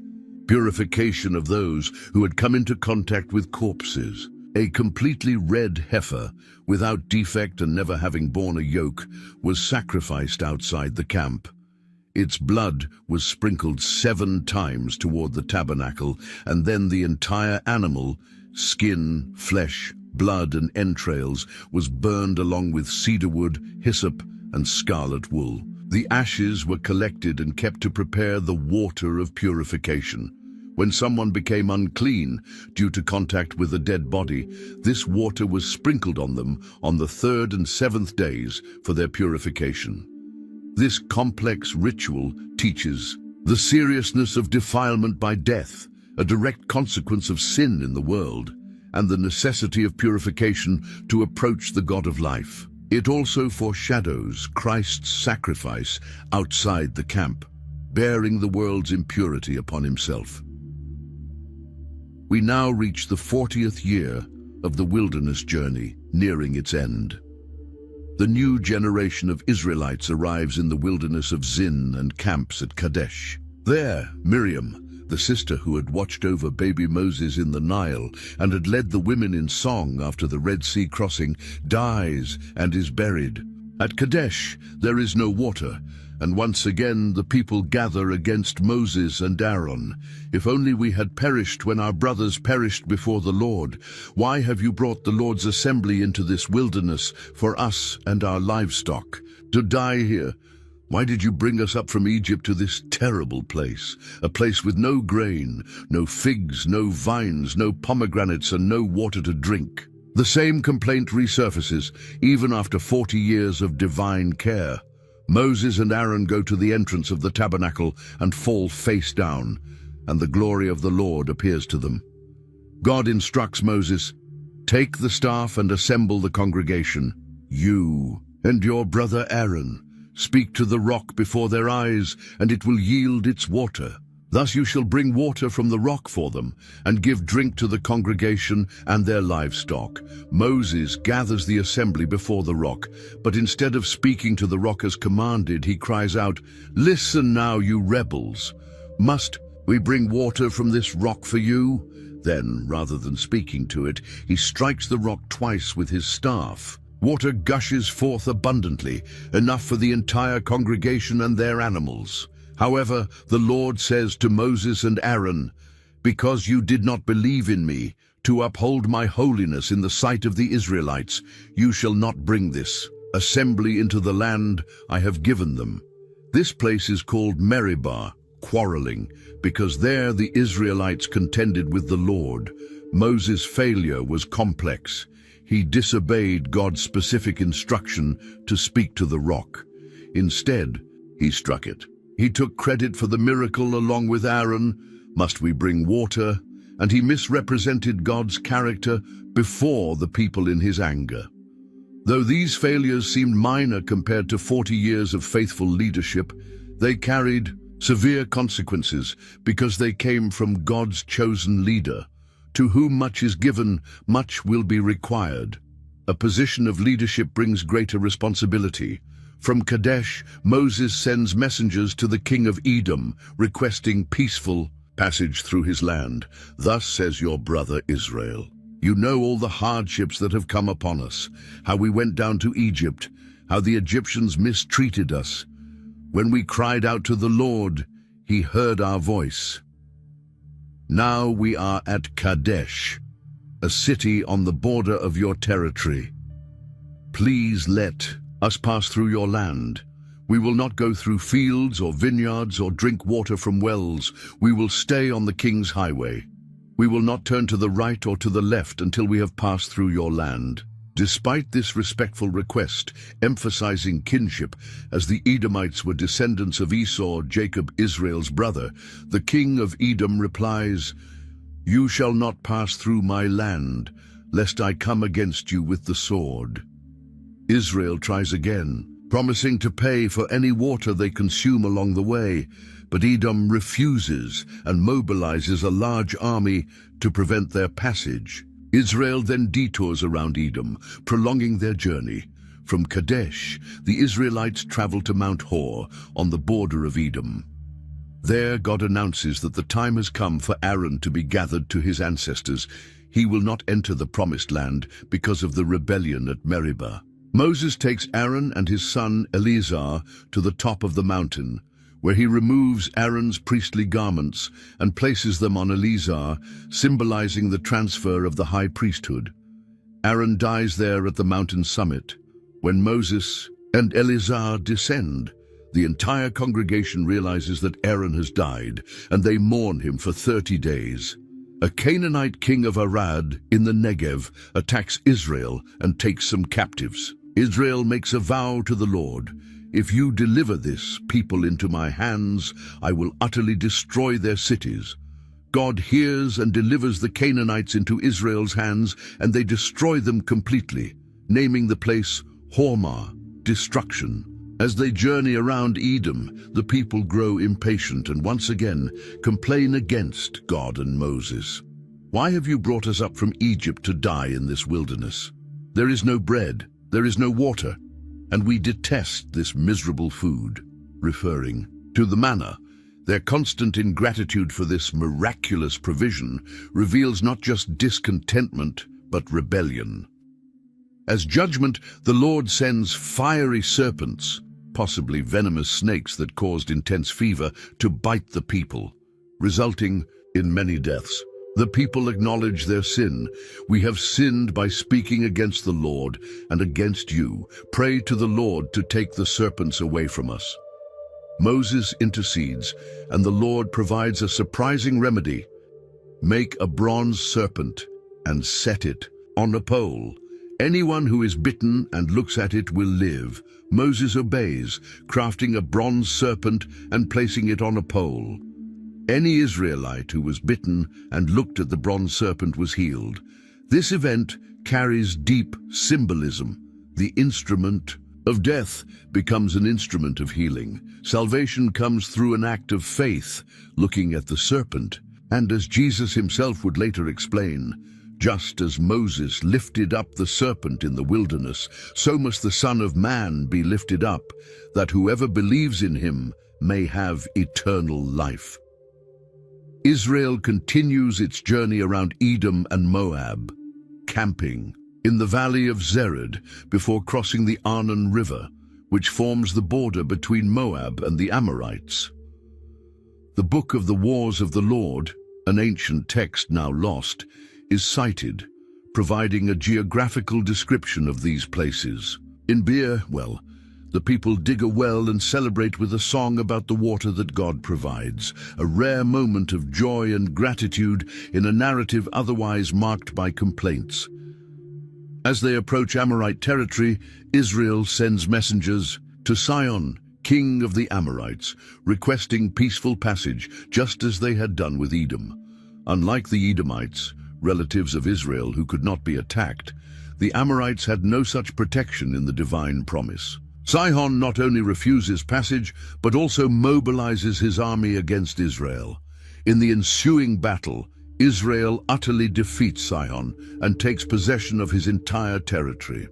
purification of those who had come into contact with corpses. A completely red heifer, without defect and never having borne a yoke, was sacrificed outside the camp. Its blood was sprinkled 7 times toward the tabernacle, and then the entire animal, skin, flesh, blood, and entrails, was burned along with cedar wood, hyssop, and scarlet wool. The ashes were collected and kept to prepare the water of purification. When someone became unclean due to contact with a dead body, this water was sprinkled on them on the 3rd and 7th days for their purification. This complex ritual teaches the seriousness of defilement by death, a direct consequence of sin in the world, and the necessity of purification to approach the God of life. It also foreshadows Christ's sacrifice outside the camp, bearing the world's impurity upon himself. We now reach the 40th year of the wilderness journey, nearing its end. The new generation of Israelites arrives in the wilderness of Zin and camps at Kadesh. There, Miriam, the sister who had watched over baby Moses in the Nile and had led the women in song after the Red Sea crossing, dies and is buried. At Kadesh, there is no water, and once again the people gather against Moses and Aaron. "If only we had perished when our brothers perished before the Lord. Why have you brought the Lord's assembly into this wilderness for us and our livestock, to die here? Why did you bring us up from Egypt to this terrible place, a place with no grain, no figs, no vines, no pomegranates, and no water to drink?" The same complaint resurfaces, even after 40 years of divine care. Moses and Aaron go to the entrance of the tabernacle and fall face down, and the glory of the Lord appears to them. God instructs Moses, "Take the staff and assemble the congregation. You and your brother Aaron speak to the rock before their eyes, and it will yield its water. Thus you shall bring water from the rock for them, and give drink to the congregation and their livestock." Moses gathers the assembly before the rock, but instead of speaking to the rock as commanded, he cries out, "Listen now, you rebels! Must we bring water from this rock for you?" Then, rather than speaking to it, he strikes the rock twice with his staff. Water gushes forth abundantly, enough for the entire congregation and their animals. However, the Lord says to Moses and Aaron, "Because you did not believe in me, to uphold my holiness in the sight of the Israelites, you shall not bring this assembly into the land I have given them." This place is called Meribah, quarreling, because there the Israelites contended with the Lord. Moses' failure was complex. He disobeyed God's specific instruction to speak to the rock. Instead, he struck it. He took credit for the miracle along with Aaron, "Must we bring water?" And he misrepresented God's character before the people in his anger. Though these failures seemed minor compared to 40 years of faithful leadership, they carried severe consequences because they came from God's chosen leader. To whom much is given, much will be required. A position of leadership brings greater responsibility. From Kadesh, Moses sends messengers to the king of Edom, requesting peaceful passage through his land. "Thus says your brother Israel, you know all the hardships that have come upon us, how we went down to Egypt, how the Egyptians mistreated us. When we cried out to the Lord, he heard our voice. Now we are at Kadesh, a city on the border of your territory. Please let us pass through your land. We will not go through fields or vineyards or drink water from wells. We will stay on the king's highway. We will not turn to the right or to the left until we have passed through your land." Despite this respectful request, emphasizing kinship, as the Edomites were descendants of Esau, Jacob, Israel's brother, the king of Edom replies, "You shall not pass through my land, lest I come against you with the sword." Israel tries again, promising to pay for any water they consume along the way, but Edom refuses and mobilizes a large army to prevent their passage. Israel then detours around Edom, prolonging their journey. From Kadesh, the Israelites travel to Mount Hor, on the border of Edom. There, God announces that the time has come for Aaron to be gathered to his ancestors. He will not enter the promised land because of the rebellion at Meribah. Moses takes Aaron and his son Eleazar to the top of the mountain, where he removes Aaron's priestly garments and places them on Eleazar, symbolizing the transfer of the high priesthood. Aaron dies there at the mountain summit. When Moses and Eleazar descend, the entire congregation realizes that Aaron has died, and they mourn him for 30 days. A Canaanite king of Arad in the Negev attacks Israel and takes some captives. Israel makes a vow to the Lord, "If you deliver this people into my hands, I will utterly destroy their cities." God hears and delivers the Canaanites into Israel's hands, and they destroy them completely, naming the place Hormah, destruction. As they journey around Edom, the people grow impatient and once again complain against God and Moses. "Why have you brought us up from Egypt to die in this wilderness? There is no bread, there is no water, and we detest this miserable food," referring to the manna. Their constant ingratitude for this miraculous provision reveals not just discontentment, but rebellion. As judgment, the Lord sends fiery serpents, possibly venomous snakes that caused intense fever, to bite the people, resulting in many deaths. The people acknowledge their sin. "We have sinned by speaking against the Lord and against you. Pray to the Lord to take the serpents away from us." Moses intercedes, and the Lord provides a surprising remedy. "Make a bronze serpent and set it on a pole. Anyone who is bitten and looks at it will live." Moses obeys, crafting a bronze serpent and placing it on a pole. Any Israelite who was bitten and looked at the bronze serpent was healed. This event carries deep symbolism. The instrument of death becomes an instrument of healing. Salvation comes through an act of faith, looking at the serpent. And as Jesus himself would later explain, just as Moses lifted up the serpent in the wilderness, so must the Son of Man be lifted up, that whoever believes in him may have eternal life. Israel continues its journey around Edom and Moab, camping in the valley of Zered before crossing the Arnon River, which forms the border between Moab and the Amorites. The Book of the Wars of the Lord, an ancient text now lost, is cited, providing a geographical description of these places. In Beer, well, the people dig a well and celebrate with a song about the water that God provides, a rare moment of joy and gratitude in a narrative otherwise marked by complaints. As they approach Amorite territory, Israel sends messengers to Sihon, king of the Amorites, requesting peaceful passage, just as they had done with Edom. Unlike the Edomites, relatives of Israel who could not be attacked, the Amorites had no such protection in the divine promise. Sihon not only refuses passage, but also mobilizes his army against Israel. In the ensuing battle, Israel utterly defeats Sihon and takes possession of his entire territory.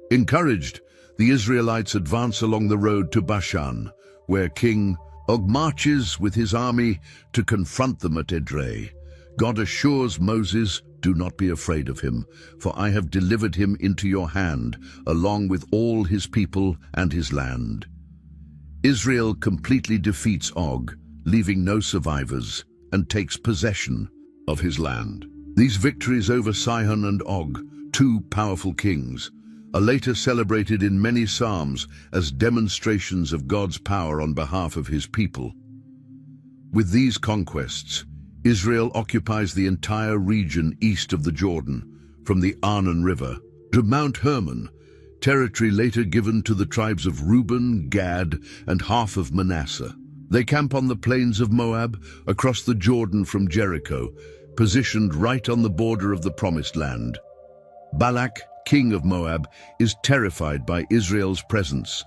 Encouraged, the Israelites advance along the road to Bashan, where King Og marches with his army to confront them at Edrei. God assures Moses, "Do not be afraid of him, for I have delivered him into your hand, along with all his people and his land." Israel completely defeats Og, leaving no survivors, and takes possession of his land. These victories over Sihon and Og, two powerful kings, are later celebrated in many psalms as demonstrations of God's power on behalf of his people. With these conquests, Israel occupies the entire region east of the Jordan, from the Arnon River to Mount Hermon, territory later given to the tribes of Reuben, Gad, and half of Manasseh. They camp on the plains of Moab, across the Jordan from Jericho, positioned right on the border of the Promised Land. Balak, king of Moab, is terrified by Israel's presence.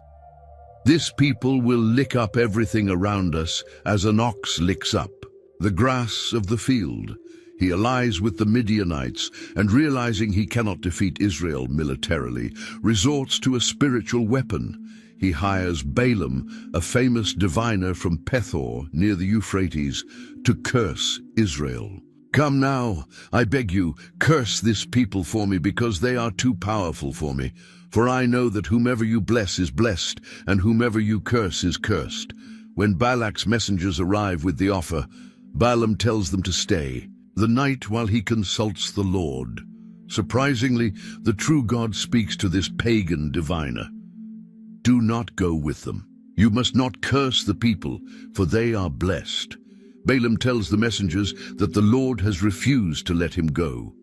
"This people will lick up everything around us as an ox licks up the grass of the field." He allies with the Midianites and, realizing he cannot defeat Israel militarily, resorts to a spiritual weapon. He hires Balaam, a famous diviner from Pethor near the Euphrates, to curse Israel. "Come now, I beg you, curse this people for me, because they are too powerful for me. For I know that whomever you bless is blessed, and whomever you curse is cursed." When Balak's messengers arrive with the offer, Balaam tells them to stay the night while he consults the Lord. Surprisingly, the true God speaks to this pagan diviner. "Do not go with them. You must not curse the people, for they are blessed." Balaam tells the messengers that the Lord has refused to let him go.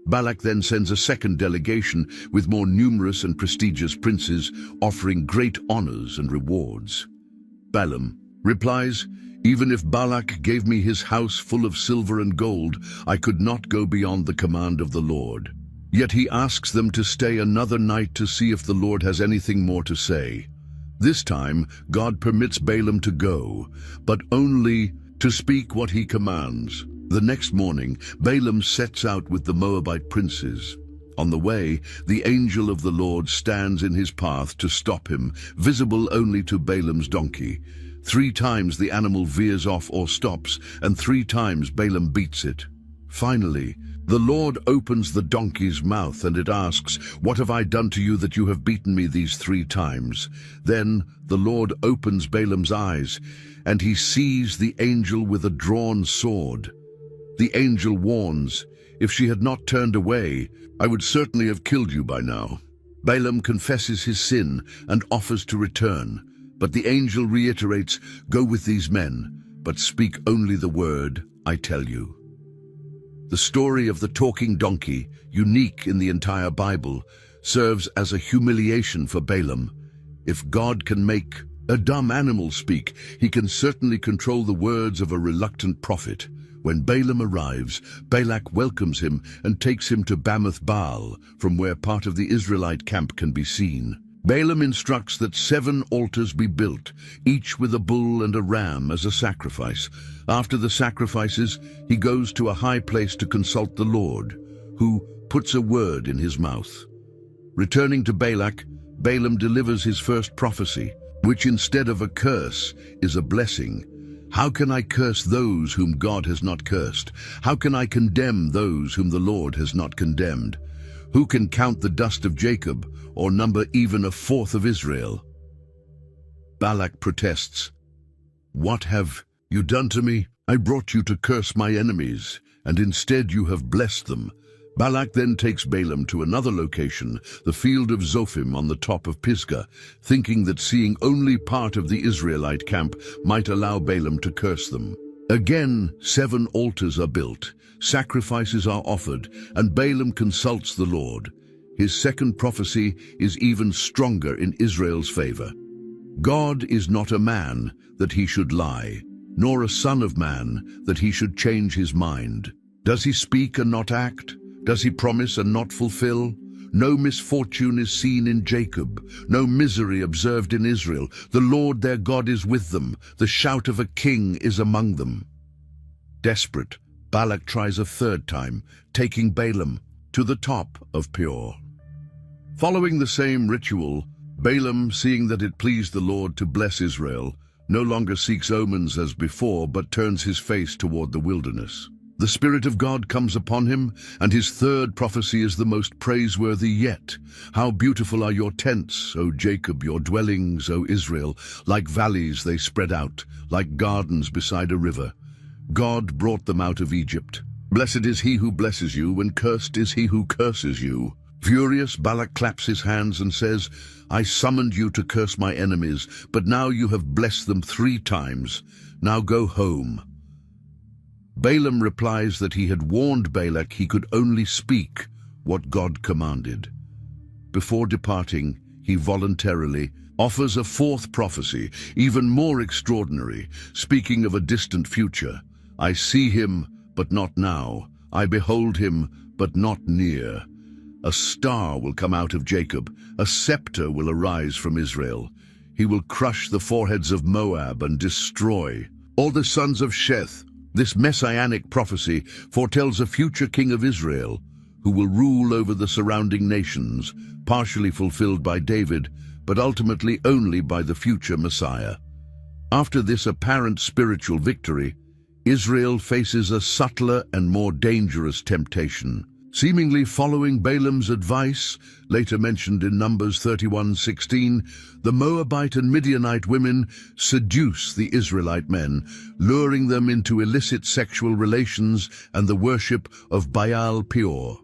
Balak then sends a second delegation with more numerous and prestigious princes, offering great honors and rewards. Balaam replies, "Even if Balak gave me his house full of silver and gold, I could not go beyond the command of the Lord." Yet he asks them to stay another night to see if the Lord has anything more to say. This time, God permits Balaam to go, but only to speak what he commands. The next morning, Balaam sets out with the Moabite princes. On the way, the angel of the Lord stands in his path to stop him, visible only to Balaam's donkey. 3 times the animal veers off or stops, and 3 times Balaam beats it. Finally, the Lord opens the donkey's mouth, and it asks, "What have I done to you that you have beaten me these 3 times?" Then the Lord opens Balaam's eyes, and he sees the angel with a drawn sword. The angel warns, "If she had not turned away, I would certainly have killed you by now." Balaam confesses his sin and offers to return, but the angel reiterates, "Go with these men, but speak only the word I tell you." The story of the talking donkey, unique in the entire Bible, serves as a humiliation for Balaam. If God can make a dumb animal speak, he can certainly control the words of a reluctant prophet. When Balaam arrives, Balak welcomes him and takes him to Bamoth Baal, from where part of the Israelite camp can be seen. Balaam instructs that 7 altars be built, each with a bull and a ram as a sacrifice. After the sacrifices, he goes to a high place to consult the Lord, who puts a word in his mouth. Returning to Balak, Balaam delivers his first prophecy, which instead of a curse is a blessing. "How can I curse those whom God has not cursed? How can I condemn those whom the Lord has not condemned? Who can count the dust of Jacob, or number even a fourth of Israel?" Balak protests, "What have You done to me? I brought you to curse my enemies, and instead you have blessed them. Balak then takes Balaam to another location, the field of Zophim on the top of Pisgah, thinking that seeing only part of the Israelite camp might allow Balaam to curse them. Again, 7 altars are built, sacrifices are offered, and Balaam consults the Lord. His second prophecy is even stronger in Israel's favor. God is not a man that he should lie, nor a son of man that he should change his mind. Does he speak and not act? Does he promise and not fulfill? No misfortune is seen in Jacob, no misery observed in Israel. The Lord their God is with them, the shout of a king is among them. Desperate, Balak tries a third time, taking Balaam to the top of Peor. Following the same ritual, Balaam, seeing that it pleased the Lord to bless Israel, no longer seeks omens as before, but turns his face toward the wilderness. The Spirit of God comes upon him, and his third prophecy is the most praiseworthy yet. How beautiful are your tents, O Jacob, your dwellings, O Israel. Like valleys they spread out, like gardens beside a river. God brought them out of Egypt. Blessed is he who blesses you, and cursed is he who curses you. Furious, Balak claps his hands and says, I summoned you to curse my enemies, but now you have blessed them 3 times. Now go home. Balaam replies that he had warned Balak he could only speak what God commanded. Before departing, he voluntarily offers a 4th prophecy, even more extraordinary, speaking of a distant future. I see him, but not now. I behold him, but not near. A star will come out of Jacob, a scepter will arise from Israel. He will crush the foreheads of Moab and destroy all the sons of Sheth. This messianic prophecy foretells a future king of Israel who will rule over the surrounding nations, partially fulfilled by David, but ultimately only by the future Messiah. After this apparent spiritual victory, Israel faces a subtler and more dangerous temptation. Seemingly following Balaam's advice, later mentioned in Numbers 31:16, the Moabite and Midianite women seduce the Israelite men, luring them into illicit sexual relations and the worship of Baal Peor.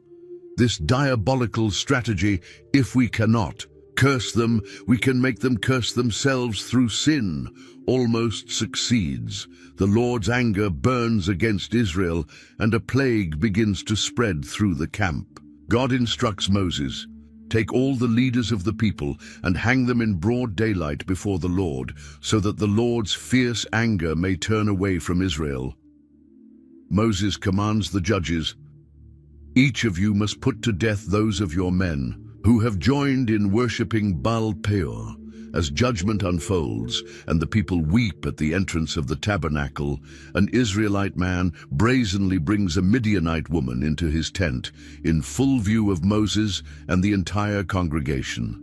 This diabolical strategy, if we cannot curse them, we can make them curse themselves through sin, almost succeeds. The Lord's anger burns against Israel, and a plague begins to spread through the camp. God instructs Moses, take all the leaders of the people and hang them in broad daylight before the Lord, so that the Lord's fierce anger may turn away from Israel. Moses commands the judges, each of you must put to death those of your men who have joined in worshipping Baal Peor. As judgment unfolds and the people weep at the entrance of the tabernacle, an Israelite man brazenly brings a Midianite woman into his tent in full view of Moses and the entire congregation.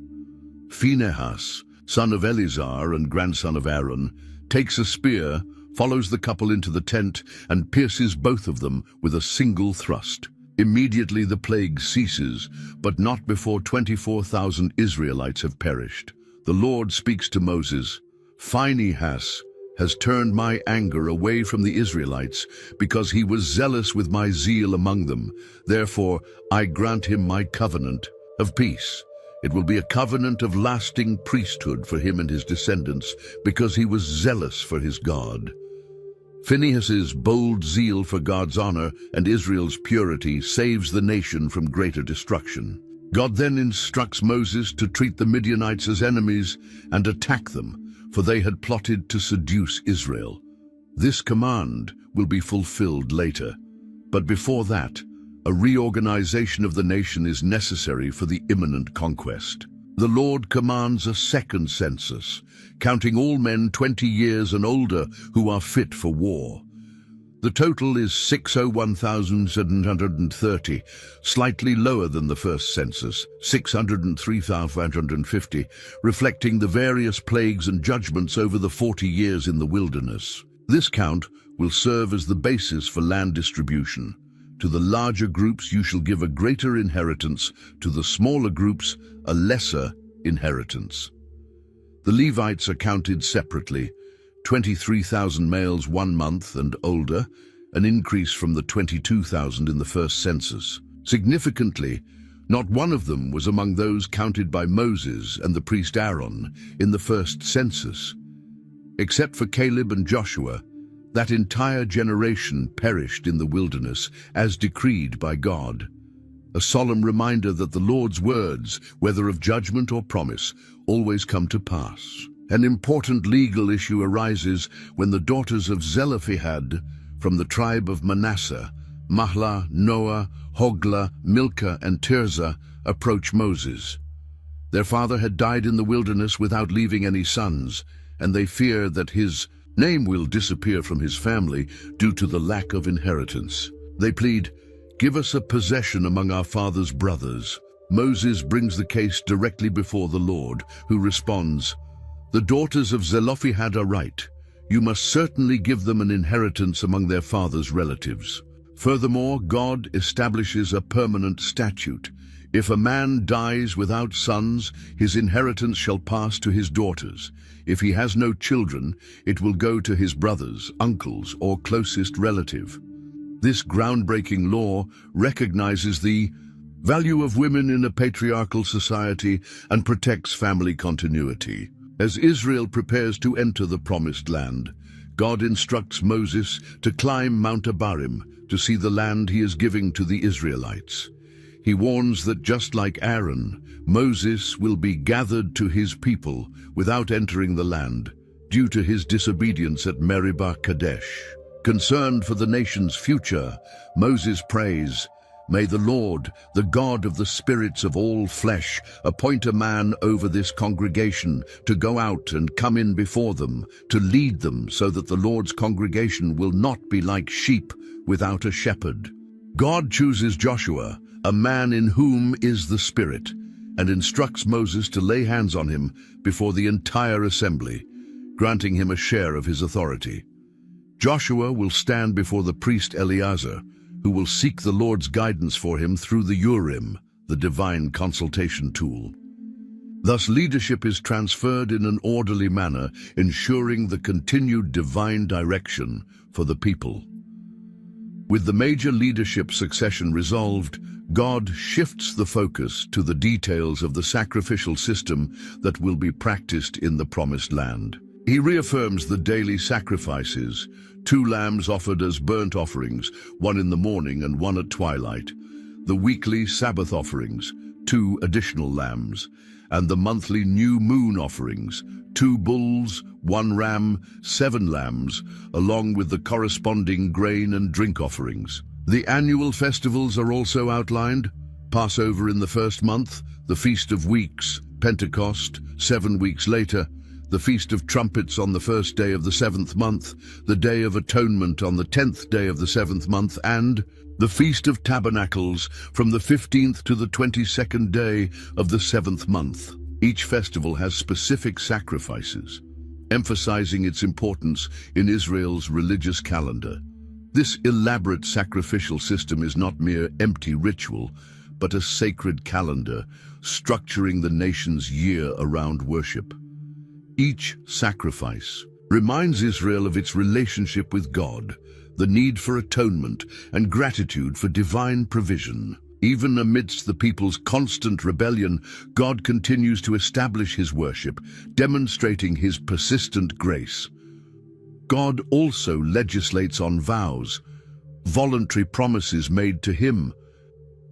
Phinehas, son of Eleazar and grandson of Aaron, takes a spear, follows the couple into the tent, and pierces both of them with a single thrust. Immediately the plague ceases, but not before 24,000 Israelites have perished. The Lord speaks to Moses, Phinehas has turned my anger away from the Israelites because he was zealous with my zeal among them. Therefore, I grant him my covenant of peace. It will be a covenant of lasting priesthood for him and his descendants because he was zealous for his God. Phinehas's bold zeal for God's honor and Israel's purity saves the nation from greater destruction. God then instructs Moses to treat the Midianites as enemies and attack them, for they had plotted to seduce Israel. This command will be fulfilled later, but before that, a reorganization of the nation is necessary for the imminent conquest. The Lord commands a second census, counting all men 20 years and older who are fit for war. The total is 601,730, slightly lower than the first census, 603,550, reflecting the various plagues and judgments over the 40 years in the wilderness. This count will serve as the basis for land distribution. To the larger groups you shall give a greater inheritance, to the smaller groups a lesser inheritance. The Levites are counted separately, 23,000 males 1 month and older, an increase from the 22,000 in the first census. Significantly, not one of them was among those counted by Moses and the priest Aaron in the first census. Except for Caleb and Joshua, that entire generation perished in the wilderness as decreed by God. A solemn reminder that the Lord's words, whether of judgment or promise, always come to pass. An important legal issue arises when the daughters of Zelophehad from the tribe of Manasseh, Mahlah, Noah, Hoglah, Milcah, and Tirzah, approach Moses. Their father had died in the wilderness without leaving any sons, and they fear that his name will disappear from his family due to the lack of inheritance. They plead, "Give us a possession among our father's brothers." Moses brings the case directly before the Lord, who responds, "The daughters of Zelophehad are right. You must certainly give them an inheritance among their father's relatives." Furthermore, God establishes a permanent statute. If a man dies without sons, his inheritance shall pass to his daughters. If he has no children, it will go to his brothers, uncles, or closest relative. This groundbreaking law recognizes the value of women in a patriarchal society and protects family continuity. As Israel prepares to enter the Promised Land, God instructs Moses to climb Mount Abarim to see the land he is giving to the Israelites. He warns that just like Aaron, Moses will be gathered to his people without entering the land due to his disobedience at Meribah Kadesh. Concerned for the nation's future, Moses prays, "May the Lord, the God of the spirits of all flesh, appoint a man over this congregation to go out and come in before them, to lead them so that the Lord's congregation will not be like sheep without a shepherd." God chooses Joshua, a man in whom is the Spirit, and instructs Moses to lay hands on him before the entire assembly, granting him a share of his authority. Joshua will stand before the priest Eleazar, who will seek the Lord's guidance for him through the Urim, the divine consultation tool. Thus, leadership is transferred in an orderly manner, ensuring the continued divine direction for the people. With the major leadership succession resolved, God shifts the focus to the details of the sacrificial system that will be practiced in the Promised Land. He reaffirms the daily sacrifices, 2 lambs offered as burnt offerings, 1 in the morning and 1 at twilight, the weekly Sabbath offerings, 2 additional lambs, and the monthly new moon offerings, 2 bulls, 1 ram, 7 lambs, along with the corresponding grain and drink offerings. The annual festivals are also outlined: Passover in the first month, the Feast of Weeks, Pentecost, 7 weeks later, the Feast of Trumpets on the first day of the 7th month, the Day of Atonement on the 10th day of the 7th month, and the Feast of Tabernacles from the 15th to the 22nd day of the 7th month. Each festival has specific sacrifices, emphasizing its importance in Israel's religious calendar. This elaborate sacrificial system is not mere empty ritual, but a sacred calendar, structuring the nation's year-around worship. Each sacrifice reminds Israel of its relationship with God, the need for atonement, and gratitude for divine provision. Even amidst the people's constant rebellion, God continues to establish his worship, demonstrating his persistent grace. God also legislates on vows, voluntary promises made to him.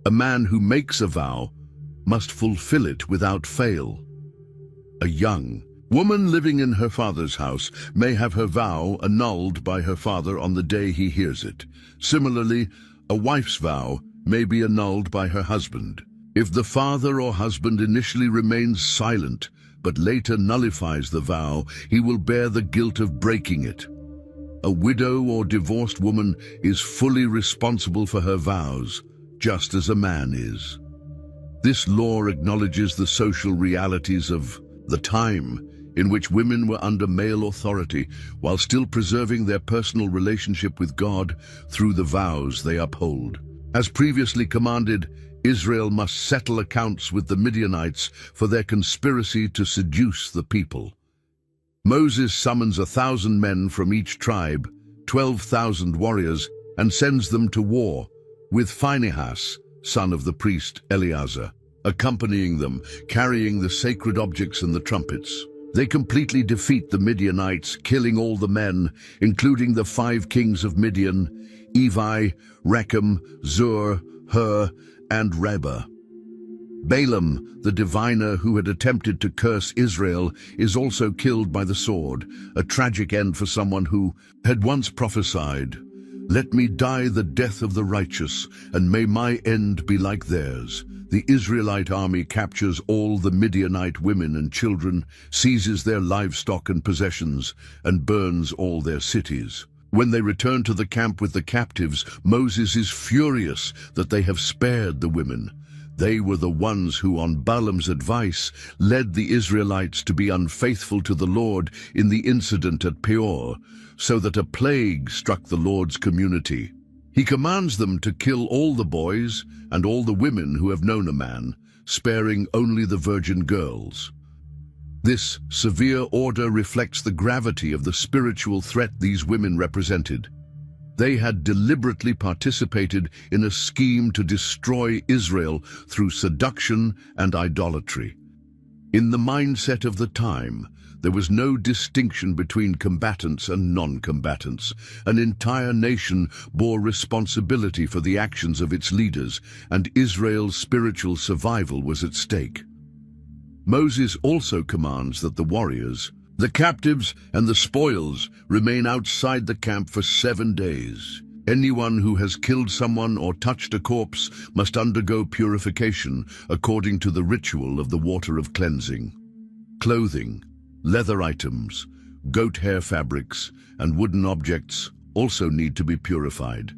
A man who makes a vow must fulfill it without fail. A young woman living in her father's house may have her vow annulled by her father on the day he hears it. Similarly, a wife's vow may be annulled by her husband. If the father or husband initially remains silent, but later nullifies the vow, he will bear the guilt of breaking it. A widow or divorced woman is fully responsible for her vows, just as a man is. This law acknowledges the social realities of the time in which women were under male authority, while still preserving their personal relationship with God through the vows they uphold. As previously commanded, Israel must settle accounts with the Midianites for their conspiracy to seduce the people. Moses summons 1,000 men from each tribe, 12,000 warriors, and sends them to war, with Phinehas, son of the priest Eleazar, accompanying them, carrying the sacred objects and the trumpets. They completely defeat the Midianites, killing all the men, including the 5 kings of Midian, Evi, Rechem, Zur, Hur, and Reba. Balaam, the diviner who had attempted to curse Israel, is also killed by the sword, a tragic end for someone who had once prophesied, "Let me die the death of the righteous, and may my end be like theirs." The Israelite army captures all the Midianite women and children, seizes their livestock and possessions, and burns all their cities. When they return to the camp with the captives, Moses is furious that they have spared the women. They were the ones who, on Balaam's advice, led the Israelites to be unfaithful to the Lord in the incident at Peor, so that a plague struck the Lord's community. He commands them to kill all the boys and all the women who have known a man, sparing only the virgin girls. This severe order reflects the gravity of the spiritual threat these women represented. They had deliberately participated in a scheme to destroy Israel through seduction and idolatry. In the mindset of the time, there was no distinction between combatants and non-combatants. An entire nation bore responsibility for the actions of its leaders, and Israel's spiritual survival was at stake. Moses also commands that the warriors, the captives, and the spoils remain outside the camp for 7 days. Anyone who has killed someone or touched a corpse must undergo purification according to the ritual of the water of cleansing. Clothing, leather items, goat hair fabrics, and wooden objects also need to be purified.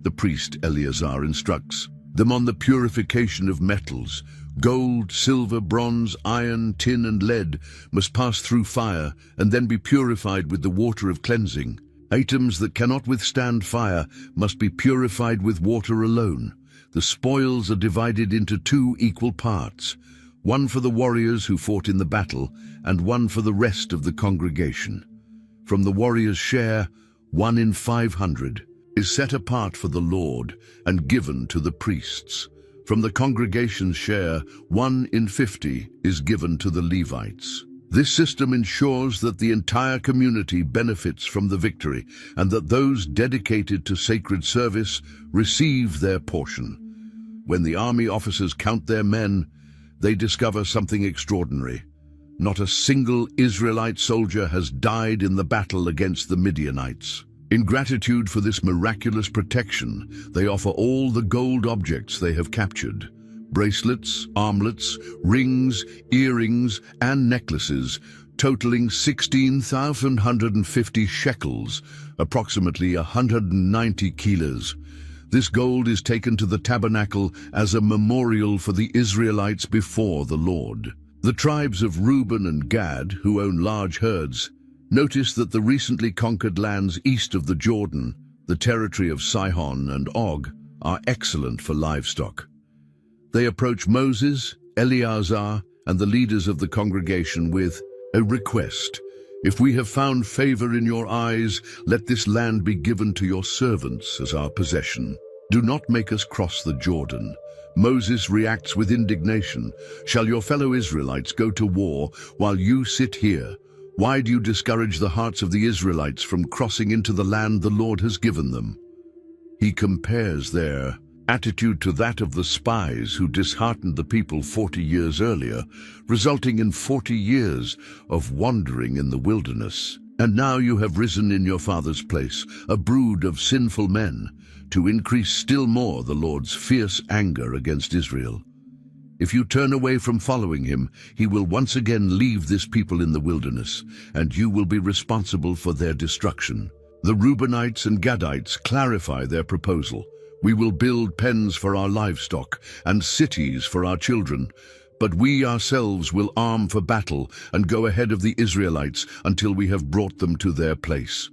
The priest Eleazar instructs them on the purification of metals. Gold, silver, bronze, iron, tin, and lead must pass through fire and then be purified with the water of cleansing. Items that cannot withstand fire must be purified with water alone. The spoils are divided into 2 equal parts, one for the warriors who fought in the battle and one for the rest of the congregation. From the warriors' share, 1 in 500 is set apart for the Lord and given to the priests. From the congregation's share, 1 in 50 is given to the Levites. This system ensures that the entire community benefits from the victory and that those dedicated to sacred service receive their portion. When the army officers count their men, they discover something extraordinary. Not a single Israelite soldier has died in the battle against the Midianites. In gratitude for this miraculous protection, they offer all the gold objects they have captured: bracelets, armlets, rings, earrings, and necklaces, totaling 16,150 shekels, approximately 190 kilos. This gold is taken to the tabernacle as a memorial for the Israelites before the Lord. The tribes of Reuben and Gad, who own large herds, notice that the recently conquered lands east of the Jordan, the territory of Sihon and Og, are excellent for livestock. They approach Moses, Eleazar, and the leaders of the congregation with a request: "If we have found favor in your eyes, let this land be given to your servants as our possession. Do not make us cross the Jordan." Moses reacts with indignation. "Shall your fellow Israelites go to war while you sit here? Why do you discourage the hearts of the Israelites from crossing into the land the Lord has given them?" He compares their attitude to that of the spies who disheartened the people 40 years earlier, resulting in 40 years of wandering in the wilderness. "And now you have risen in your father's place, a brood of sinful men, to increase still more the Lord's fierce anger against Israel. If you turn away from following him, he will once again leave this people in the wilderness, and you will be responsible for their destruction." The Reubenites and Gadites clarify their proposal. "We will build pens for our livestock and cities for our children, but we ourselves will arm for battle and go ahead of the Israelites until we have brought them to their place."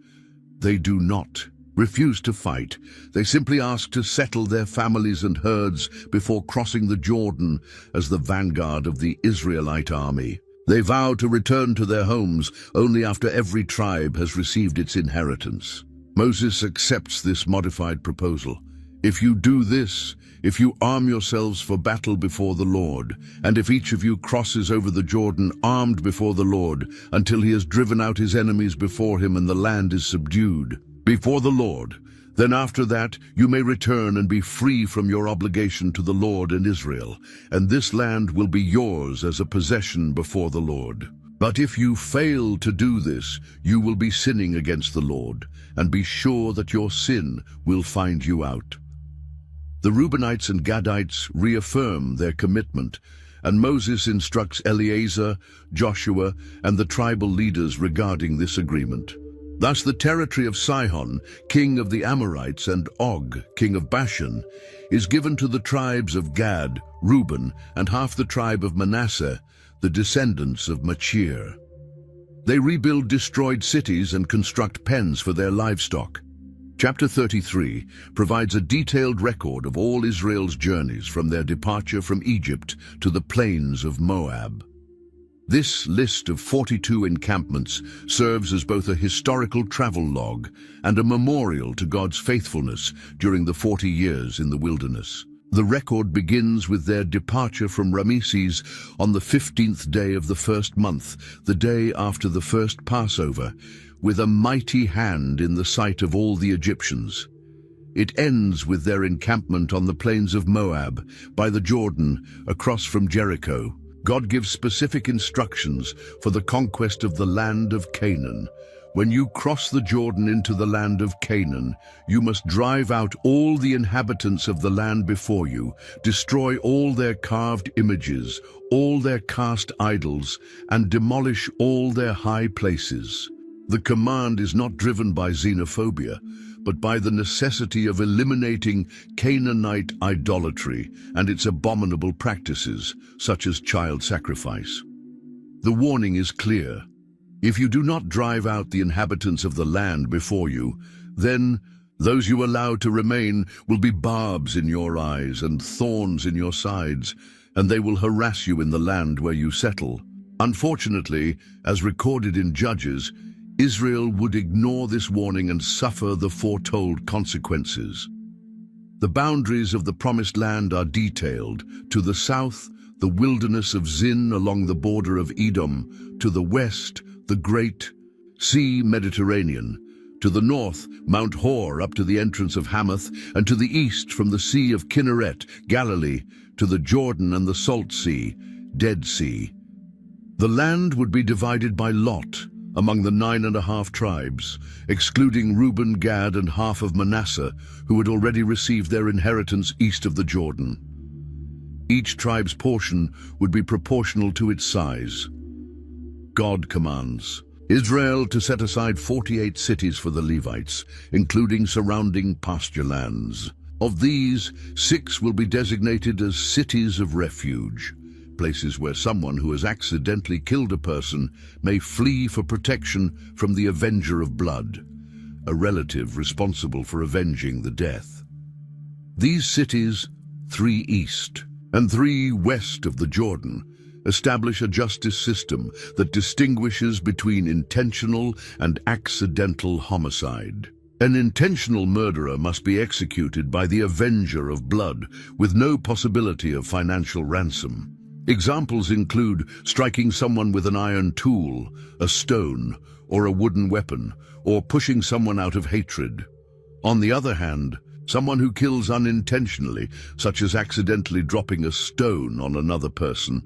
They do not refuse to fight. They simply ask to settle their families and herds before crossing the Jordan as the vanguard of the Israelite army. They vow to return to their homes only after every tribe has received its inheritance. Moses accepts this modified proposal. If you do this, if you arm yourselves for battle before the Lord, and if each of you crosses over the Jordan armed before the Lord, until he has driven out his enemies before him and the land is subdued, before the Lord, then after that you may return and be free from your obligation to the Lord and Israel, and this land will be yours as a possession before the Lord. But if you fail to do this, you will be sinning against the Lord, and be sure that your sin will find you out. The Reubenites and Gadites reaffirm their commitment, and Moses instructs Eleazar, Joshua, and the tribal leaders regarding this agreement. Thus the territory of Sihon, king of the Amorites, and Og, king of Bashan, is given to the tribes of Gad, Reuben, and half the tribe of Manasseh, the descendants of Machir. They rebuild destroyed cities and construct pens for their livestock. Chapter 33 provides a detailed record of all Israel's journeys from their departure from Egypt to the plains of Moab. This list of 42 encampments serves as both a historical travel log and a memorial to God's faithfulness during the 40 years in the wilderness. The record begins with their departure from Ramesses on the 15th day of the first month, the day after the first Passover, with a mighty hand in the sight of all the Egyptians. It ends with their encampment on the plains of Moab, by the Jordan, across from Jericho. God gives specific instructions for the conquest of the land of Canaan. When you cross the Jordan into the land of Canaan, you must drive out all the inhabitants of the land before you, destroy all their carved images, all their cast idols, and demolish all their high places. The command is not driven by xenophobia, but by the necessity of eliminating Canaanite idolatry and its abominable practices, such as child sacrifice. The warning is clear. If you do not drive out the inhabitants of the land before you, then those you allow to remain will be barbs in your eyes and thorns in your sides, and they will harass you in the land where you settle. Unfortunately, as recorded in Judges, Israel would ignore this warning and suffer the foretold consequences. The boundaries of the Promised Land are detailed. To the south, the wilderness of Zin along the border of Edom. To the west, the great Sea Mediterranean. To the north, Mount Hor up to the entrance of Hamath, and to the east from the Sea of Kinneret, Galilee, to the Jordan and the Salt Sea, Dead Sea. The land would be divided by lot among the 9.5 tribes, excluding Reuben, Gad, and half of Manasseh, who had already received their inheritance east of the Jordan. Each tribe's portion would be proportional to its size. God commands Israel to set aside 48 cities for the Levites, including surrounding pasture lands. Of these, 6 will be designated as cities of refuge, places where someone who has accidentally killed a person may flee for protection from the avenger of blood, a relative responsible for avenging the death. These cities, 3 east and 3 west of the Jordan, establish a justice system that distinguishes between intentional and accidental homicide. An intentional murderer must be executed by the avenger of blood with no possibility of financial ransom. Examples include striking someone with an iron tool, a stone, or a wooden weapon, or pushing someone out of hatred. On the other hand, someone who kills unintentionally, such as accidentally dropping a stone on another person,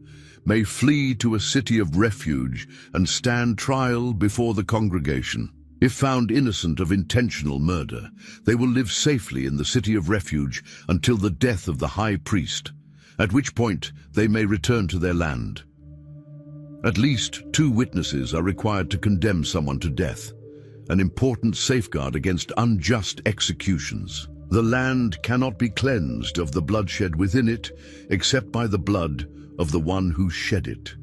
may flee to a city of refuge and stand trial before the congregation. If found innocent of intentional murder, they will live safely in the city of refuge until the death of the high priest, at which point they may return to their land. At least 2 witnesses are required to condemn someone to death, an important safeguard against unjust executions. The land cannot be cleansed of the bloodshed within it, except by the blood of the one who shed it.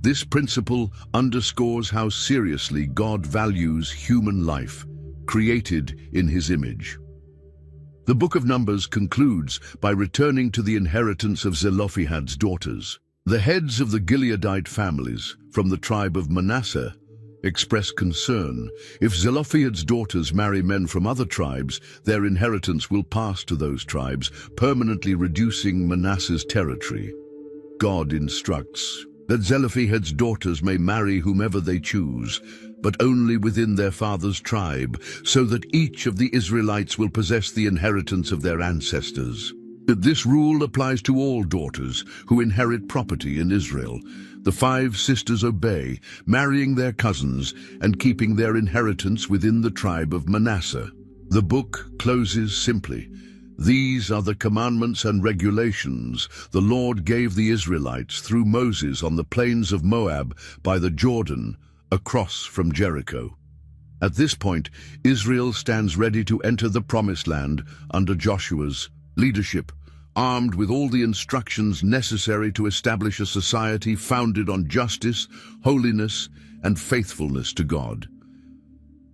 This principle underscores how seriously God values human life, created in his image. The book of Numbers concludes by returning to the inheritance of Zelophehad's daughters. The heads of the Gileadite families from the tribe of Manasseh express concern. If Zelophehad's daughters marry men from other tribes, their inheritance will pass to those tribes, permanently reducing Manasseh's territory. God instructs that Zelophehad's daughters may marry whomever they choose, but only within their father's tribe, so that each of the Israelites will possess the inheritance of their ancestors. This rule applies to all daughters who inherit property in Israel. The 5 sisters obey, marrying their cousins and keeping their inheritance within the tribe of Manasseh. The book closes simply. These are the commandments and regulations the Lord gave the Israelites through Moses on the plains of Moab by the Jordan, across from Jericho. At this point, Israel stands ready to enter the Promised Land under Joshua's leadership, armed with all the instructions necessary to establish a society founded on justice, holiness, and faithfulness to God.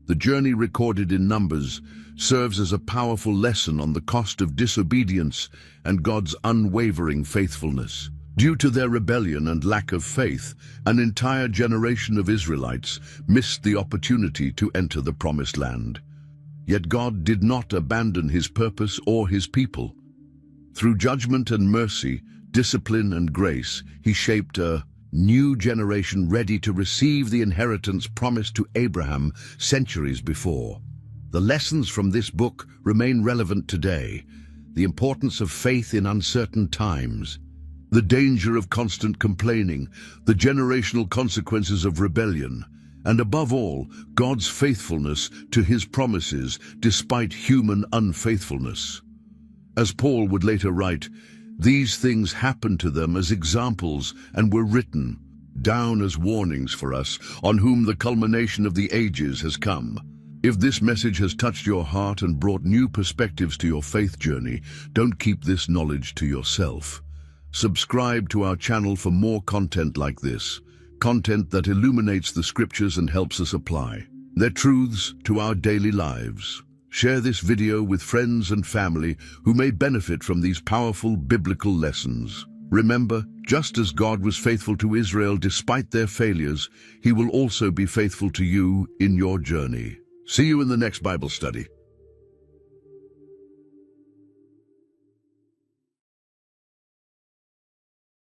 The journey recorded in Numbers serves as a powerful lesson on the cost of disobedience and God's unwavering faithfulness. Due to their rebellion and lack of faith, an entire generation of Israelites missed the opportunity to enter the Promised Land. Yet God did not abandon his purpose or his people. Through judgment and mercy, discipline and grace, he shaped a new generation ready to receive the inheritance promised to Abraham centuries before. The lessons from this book remain relevant today. The importance of faith in uncertain times, the danger of constant complaining, the generational consequences of rebellion, and above all, God's faithfulness to his promises despite human unfaithfulness. As Paul would later write, these things happened to them as examples and were written down as warnings for us, on whom the culmination of the ages has come. If this message has touched your heart and brought new perspectives to your faith journey, don't keep this knowledge to yourself. Subscribe to our channel for more content like this. Content that illuminates the scriptures and helps us apply their truths to our daily lives. Share this video with friends and family who may benefit from these powerful biblical lessons. Remember, just as God was faithful to Israel despite their failures, he will also be faithful to you in your journey. See you in the next Bible study.